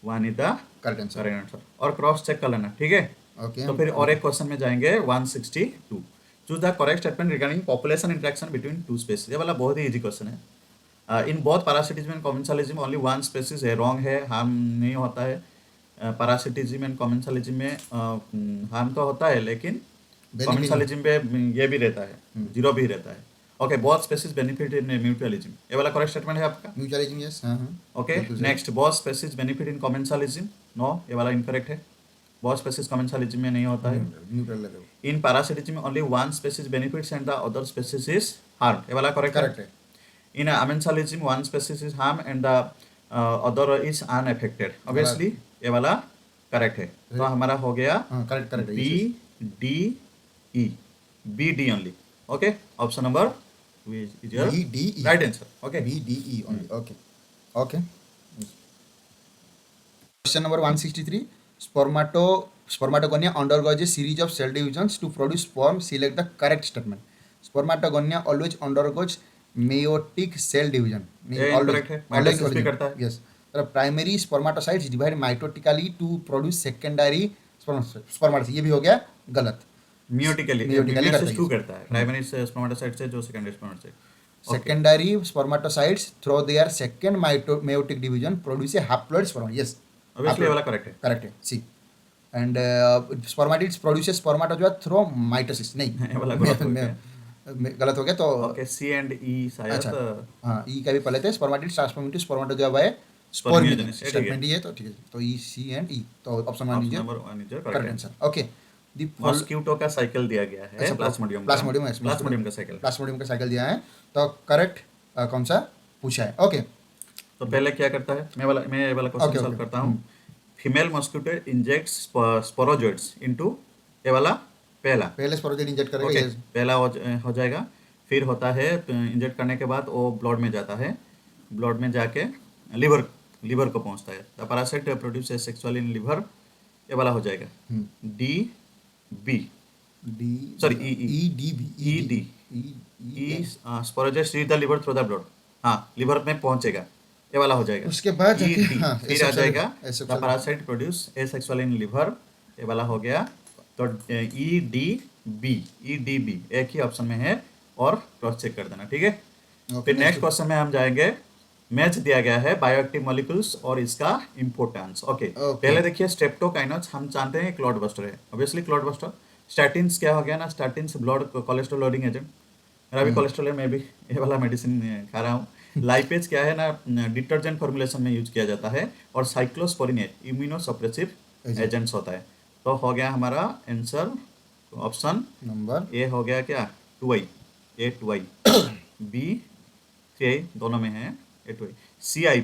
S2: 1 is the
S1: correct answer.
S2: Correct answer. और क्रॉस चेक कर लेना, ठीक है।
S1: ओके,
S2: तो फिर और एक क्वेश्चन में जाएंगे 162, choose the correct statement regarding population interaction between two species, ये वाला बहुत ही इजी क्वेश्चन है। In both parasitism and commensalism only one species है, रॉन्ग है, हार्म नहीं होता है। पैरासिटिज्म एंड कॉमेंसालिज्म में हार्म तो होता है, लेकिन कॉमेंसालिज्म पे ये भी रहता है, 0 भी रहता है। ओके, बोथ स्पेसीज बेनिफिट इन म्यूचुअलिज्म, ये वाला करेक्ट स्टेटमेंट है आपका।
S1: म्यूचुअलिज्म, यस, हाँ हाँ।
S2: Okay, next, both species benefit in commensalism, no, ये वाला इनकरेक्ट है, बोथ स्पेसीज कॉमेंसालिज्म में नहीं होता है।
S1: Neutral level.
S2: In parasitism only one species benefits and the other species is harm, ये वाला करेक्ट
S1: है।
S2: In amensalism, one species is harmed and the other is unaffected. Obviously, ये वाला करेक्ट है। तो हमारा हो गया
S1: करेक्ट है,
S2: B D E, B D only. Okay, option number is your
S1: B D E
S2: right answer. Okay,
S1: B D E only. Okay, okay. Question number 163. Spermatogonia undergoes a series of cell divisions to produce sperm. Select the correct statement. Spermatogonia always undergoes meiotic cell division.
S2: ये incorrect है, mitosis भी करता है।
S1: Yes. Primary spermatocytes divide mitotically to produce secondary spermatocytes, ये भी हो गया गलत।
S2: Meiotically
S1: करता है।
S2: 2 करता है, प्राइमरी स्पर्मेटोसाइट से जो secondary spermatocyte.
S1: Secondary spermatocytes through their second meiotic division produce a haploid sperm. Yes,
S2: Obviously ये वाला करेक्ट है।
S1: करेक्ट है, C. And spermatids produces spermatozoa through mitosis, नहीं
S2: ये वाला गलत हो गया।
S1: गलत हो गया, तो
S2: ओके, C and E शायद।
S1: अच्छा, हाँ, ई का भी पहले थे, spermatids transform into spermatozoa by
S2: Spermiogenesis, ठीक है।
S1: स्टेटमेंट ये, तो ठीक है, तो ई सी एंड ई, तो option 1 is
S2: number 1 is
S1: correct answer. Okay, the
S2: mosquito का साइकिल दिया गया है,
S1: अच्छा,
S2: प्लाज्मोडियम
S1: प्लाज्मोडियम
S2: का साइकिल।
S1: प्लाज्मोडियम का साइकिल दिया है, तो करेक्ट कौन सा पूछा है। ओके,
S2: तो पहले क्या करता है, मैं ये वाला क्वेश्चन सॉल्व करता हूँ। Female mosquito injects sporozoites into, ये वाला पहले
S1: स्पोरोजोइड इंजेक्ट करेगा।
S2: Okay,
S1: yes।
S2: पहला हो जाएगा। फिर होता है इंजेक्ट करने के बाद वो ब्लड में जाता है, ब्लड में जाके लिवर को पहुंचता है। The parasite produce sexually in liver, ये वाला हो जाएगा B,
S1: D
S2: Sorry, E, E.
S1: E D B
S2: E, D. E sporozoites reach the liver through the blood, हाँ लिवर में पहुंचेगा, ये वाला हो जाएगा।
S1: उसके बाद
S2: ई
S1: जाके
S2: डी,
S1: हाँ
S2: फिर आ जाएगा the
S1: asexual
S2: parasite produce asexual in liver, ये वाला हो गया। तो E D B, E D B एक ही ऑप्शन में है और क्रॉस चेक कर देना, ठीक है। फिर नेक्स्ट क्वेश्चन में हम जाएंगे, मैच दिया गया है बायोएक्टिव मॉलिक्यूल्स और इसका इंपोर्टेंस। ओके, पहले देखिए स्ट्रेप्टोकाइनस हम जानते हैं क्लॉट बस्टर है, ऑब्वियसली क्लॉट बस्टर। स्टैटिन्स क्या हो गया ना, statins blood cholesterol loading agent, मेरा भी कोलेस्ट्रॉल है, मैं भी ये वाला मेडिसिन खा रहा हूँ। लाइपेज क्या है ना, डिटर्जेंट फॉर्मुलेशन में यूज किया जाता है, और साइक्लोस्पोरिन इम्यूनोसप्रेसिव एजेंट्स होता है। तो हो गया हमारा आंसर ऑप्शन
S1: नंबर
S2: ए हो गया क्या, 2i, ए 2i, बी 3i, दोनों में है ए 2i, सी आई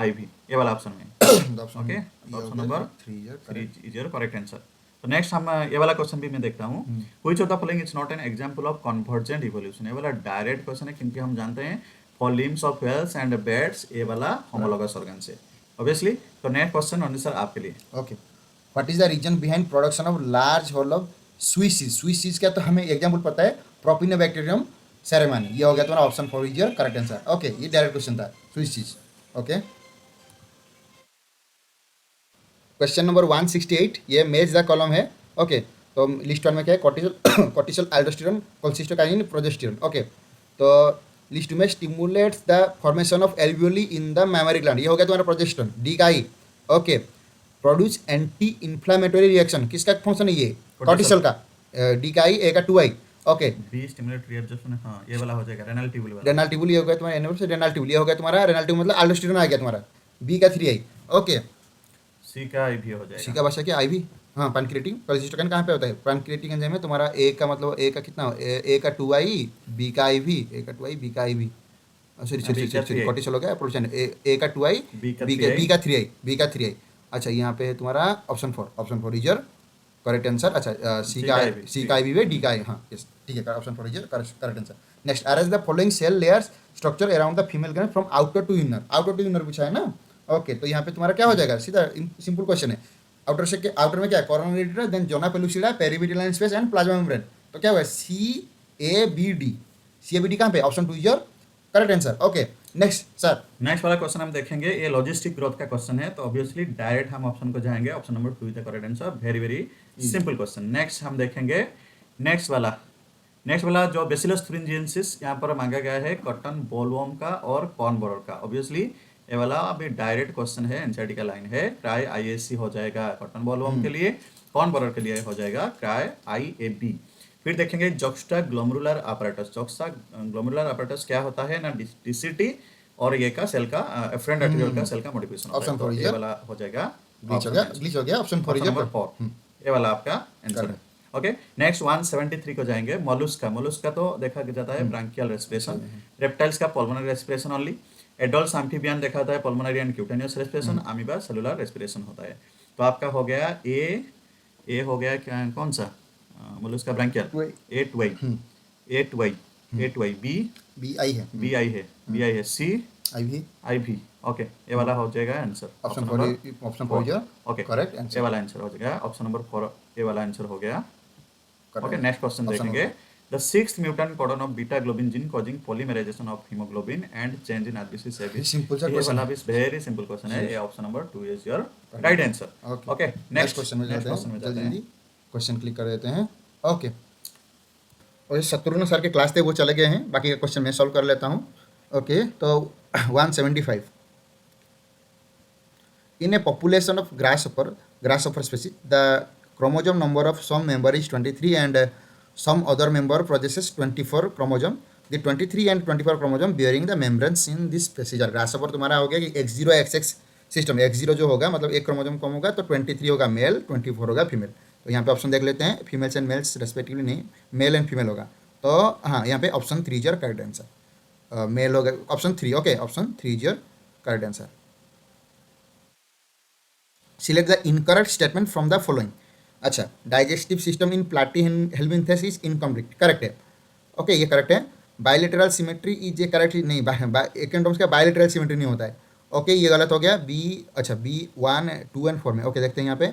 S2: भी, ये वाला ऑप्शन में। Okay, option number 3 is your correct answer. तो नेक्स्ट हम ये वाला क्वेश्चन भी मैं देखता हूँ, which of the following is not an example of convergent evolution. ये वाला डायरेक्ट क्वेश्चन है, क्योंकि हम जानते हैं forelimbs of whales and birds ये वाला होमोलॉगस ऑर्गन से, ऑब्वियसली। तो नेक्स्ट क्वेश्चन ओनली सर आपके लिए।
S1: Okay, what is the reason behind production of large whole of स्वीसीज क्या, तो हमें एग्जांपल पता है प्रोपिनोबैक्टीरियम सेरेमनी, ये हो गया तुम्हारा option 4 is your correct answer. Okay, ये डायरेक्ट क्वेश्चन था स्वीसीज। ओके, क्वेश्चन नंबर 168, ये मेज द कॉलम है। ओके, तो लिस्ट वन में क्या है, cortisol cortisol aldosterone cholecystokinin progesterone. Okay, तो लिस्ट में stimulates the formation of alveoli in the mammary gland, ये हो गया तुम्हारा प्रोजेस्टेरोन, डी का E. Okay, produce anti inflammatory reaction, किसका फंक्शन है ये, कोर्टिसोल का, डी का ई, ए का 2i। Okay,
S2: B stimulate reabsorption, हाँ ये वाला हो जाएगा रेनल ट्यूबुल वाला।
S1: रेनल ट्यूबुल, ये हो गया तुम्हारा एनोड से रेनल ट्यूबुल, ये हो गया तुम्हारा रेनल ट्यूबुल मतलब एल्डोस्टेरोन आ गया तुम्हारा, बी का 3i। ओके,
S2: सी का आई भी हो जाएगा,
S1: सी का भाषा क्या, आई भी, हाँ पैनक्रिएटिंग कोलेसिस्टोकाइन कहाँ पे होता है, पैनक्रिएटिंग एंजाइम है तुम्हारा, ए का मतलब ए का कितना, ए का 2i, बी का आई भी, ए का 2i, बी का आई भी, सॉरी कोर्टिसोल हो गया प्रोडक्शन, ए का 2i,
S2: बी का
S1: बी का 3i, बी का 3i। अच्छा, यहाँ पे तुम्हारा option 4 is your correct answer. अच्छा, सी का आई भी है, डी का आई, हाँ यस ठीक है, option 4 is your correct answer. Next, arrange the following cell layers structure around the female gland from outer to inner, outer to inner पूछा है ना। ओके, तो यहाँ पे तुम्हारा क्या हो जाएगा, सीधा सिंपल क्वेश्चन है, आउटर से आउटर में क्या है, coronary artery, then zona pellucida, perivitelline space and plasma membrane. तो क्या हुआ, सी ए बी डी कहाँ पे, option 2 is your correct answer. Okay, next sir,
S2: next वाला क्वेश्चन हम देखेंगे, ये लॉजिस्टिक ग्रोथ का क्वेश्चन है, तो ऑब्वियसली डायरेक्ट हम ऑप्शन को जाएंगे, option number 2 is the correct answer, very very simple question. Next हम देखेंगे नेक्स्ट वाला जो बेसिलस thuringiensis यहाँ पर मांगा गया है कॉटन बोलवर्म का और कॉर्न बोरर का। ऑब्वियसली ये वाला अभी डायरेक्ट क्वेश्चन है, एनसीईआरटी का लाइन है, क्राई आईएसी हो जाएगा कॉटन बोलवर्म के लिए, कॉर्न बोरर के लिए हो जाएगा क्राई आईएबी। फिर देखेंगे जोक्स्टा ग्लोमेरुलर apparatus, जोक्स्टा ग्लोमेरुलर apparatus क्या होता है ना, डीसीटी और ये का सेल का एफरेंट आर्टेरियल का सेल का मॉडिफिकेशन होता है, तो ये वाला हो जाएगा
S1: ग्लिच हो गया, ऑप्शन 4 इज
S2: नंबर
S1: योर
S2: 4, ये वाला आपका आंसर है। ओके, नेक्स्ट 173 को जाएंगे, मोलुस्का तो देखा जाता है ब्रांकियल रेस्पिरेशन, रेप्टाइल्स का pulmonary respiration only, adults amphibian देखा जाता है pulmonary and cutaneous respiration, amoeba cellular respiration होता है। तो आपका हो गया ए हो गया क्या, कौन सा Mollusca branchial, A to I, B I है, सी आई भी। ओके, ये वाला हो जाएगा answer,
S1: option 4 is your
S2: okay
S1: correct
S2: ये
S1: आंसर।
S2: वाला आंसर हो जाएगा ऑप्शन नंबर 4, ये वाला आंसर हो गया। ओके, नेक्स्ट क्वेश्चन
S1: Option
S2: देखेंगे, the 6th mutant codon of beta globin gene causing polymerization of haemoglobin and change in RBC cell.
S1: Simple सा
S2: ये
S1: क्वेश्चन
S2: वाला भी वेरी सिंपल क्वेश्चन है, ये option number 2 is your right answer. Okay, next
S1: question में जाते हैं,
S2: जाते हैं।
S1: जल्दी क्वेश्चन क्लिक कर देते हैं। ओके, और शत्रुघ्न सर के क्लास थे वो चले गए हैं, बाकी का क्वेश्चन मैं सॉल्व कर लेता हूँ। ओके, तो 175, in a population of grasshopper species, the chromosome number of some member is 23 and some other member possesses 24 chromosome. The 23 and 24 chromosome bearing the membranes in this species are grasshopper तुम्हारा हो गया कि X0 XX system, X0 जो होगा मतलब एक chromosome कम होगा तो 23 होगा मेल, 24 होगा फीमेल। तो यहाँ पे ऑप्शन देख लेते हैं, फीमेल्स एंड मेल्स रेस्पेक्टिवली नहीं, मेल एंड फीमेल होगा। तो हाँ, यहाँ पे option 3 is your correct answer, male होगा option 3। Okay, option 3 is your correct answer. Select the incorrect statement from the following. अच्छा, digestive system in platyhelminthes is incomplete, correct है। Okay, ये correct है। बायलेटरल सिमेट्री इज ये correct नहीं, एकेंडोम्स का bilateral symmetry नहीं होता है। ओके, ये गलत हो गया। बी, अच्छा बी 1, 2 एंड 4 में। ओके, देखते हैं यहाँ पे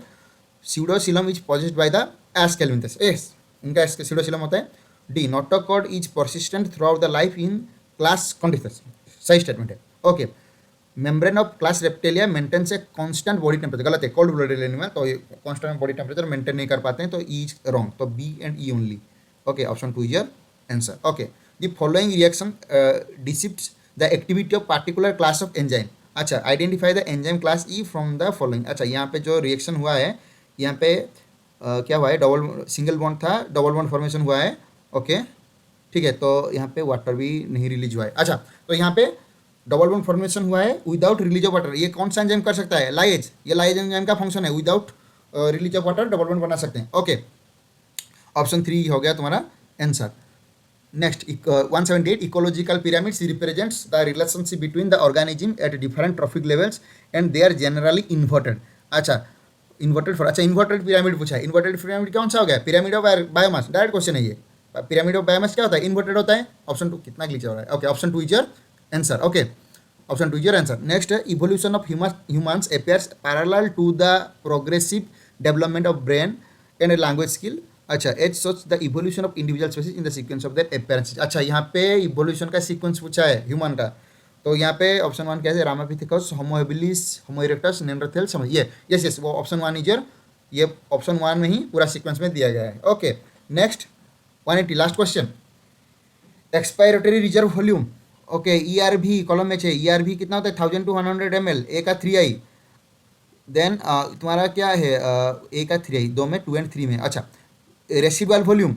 S1: pseudoxylem is possessed by the Ascalinthes. Yes, इनका pseudoxylem होता है. D, notochord is persistent throughout the life in class conditions. सही स्टेटमेंट है. Okay. Membrane of class reptilia maintains a constant body temperature. गलत है, कोल्ड ब्लडेड एनिमल, तो ये constant body temperature maintain नहीं कर पाते हैं, तो ई इज रॉन्ग. तो B and E only. Okay, option 2 is your answer. Okay, the following reaction depicts the activity of particular class of enzyme. अच्छा, identify the enzyme class E from the following. अच्छा, यहाँ पे जो reaction हुआ है, यहाँ पे क्या हुआ है, डबल सिंगल बॉन्ड था, डबल बॉन्ड फॉर्मेशन हुआ है. ओके, ठीक है, तो यहाँ पे वाटर भी नहीं रिलीज हुआ है. अच्छा, तो यहाँ पे डबल बॉन्ड फॉर्मेशन हुआ है विदाउट रिलीज ऑफ वाटर. ये कौन सा एंजाइम कर सकता है? लाइज. ये लाइज एंजाइम का फंक्शन है, without release of water double bond बना सकते हैं. ओके, ऑप्शन 3 हो गया तुम्हारा answer. Next 178, ecological pyramids represents the relationship between the organism at different trophic levels and they are generally inverted. अच्छा, इन्वर्टेड फॉर, अच्छा इन्वर्टेड पिरामिड पूछा है. इन्वर्टेड पिरामिड कौन सा हो गया? Pyramid of biomass. Direct question है ये. पिरामिड ऑफ बायोमास क्या होता है? इन्वर्टेड होता है. ऑप्शन 2 कितना ग्लिच हो रहा है. Okay, option 2 is your answer. Okay, option 2 is your answer. Next, evolution of humans appears parallel to the progressive development of brain and language skill. अच्छा, as such the evolution of individual species in the sequence of their appearance. अच्छा, यहाँ पे evolution का sequence पूछा है human का, तो यहाँ पे ऑप्शन 1 क्या है? रामापिथिकस, होमो हेबिलिस, होमो इरेक्टस, नेanderthal. समझ ये. यस यस, वो ऑप्शन 1 इज योर, ये ऑप्शन 1 में ही पूरा सीक्वेंस में दिया गया है. Okay, next 180, last question. Expiratory reserve volume. Okay, ERV column में चाहिए. ERV कितना होता है? 1000 to 100 ml. ए का 3I. देन तुम्हारा क्या है? ए का 3I, 2 में 2 and 3 में. अच्छा, रेसिडुअल वॉल्यूम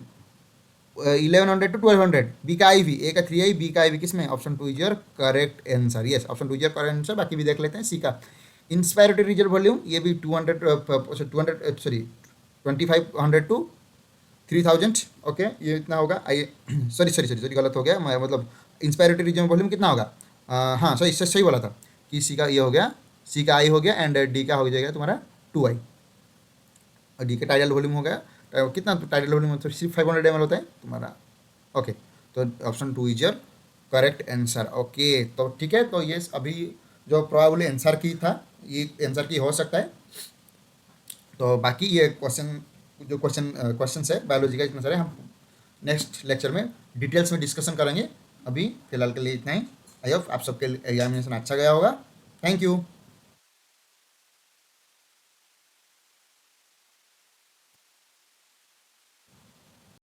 S1: 1100 to 1200. बी का IV. ए का 3I, बी का IV किस में? Option 2 is your correct answer. Yes, option 2 is your correct answer. बाकी भी देख लेते हैं. सी का इंस्पायरेटरी रिजर्व वॉल्यूम, ये भी 2500 to 3000. ओके, ये इतना होगा. आइए, सॉरी गलत हो गया, मतलब इंस्पायरेटरी रिजर्व वॉल्यूम कितना होगा? हाँ, सही सही बोला था कि सी का ये हो गया, सी का I हो गया, एंड डी का हो जाएगा तुम्हारा 2I. और डी का टाइडल वॉल्यूम हो गया कितना? टाइडल वॉल्यूम मतलब सिर्फ 500 ml होता है तुम्हारा. ओके, तो option 2 is your correct answer. Okay, तो ठीक है, तो ये अभी जो प्रोबेबली आंसर की था, ये आंसर की हो सकता है. तो बाकी ये क्वेश्चन है बायोलॉजी का, इतना सारे हम नेक्स्ट लेक्चर में डिटेल्स में डिस्कशन करेंगे. अभी फिलहाल के लिए इतना ही. आई होप आप सबके एग्जामिनेशन अच्छा गया होगा. Thank you.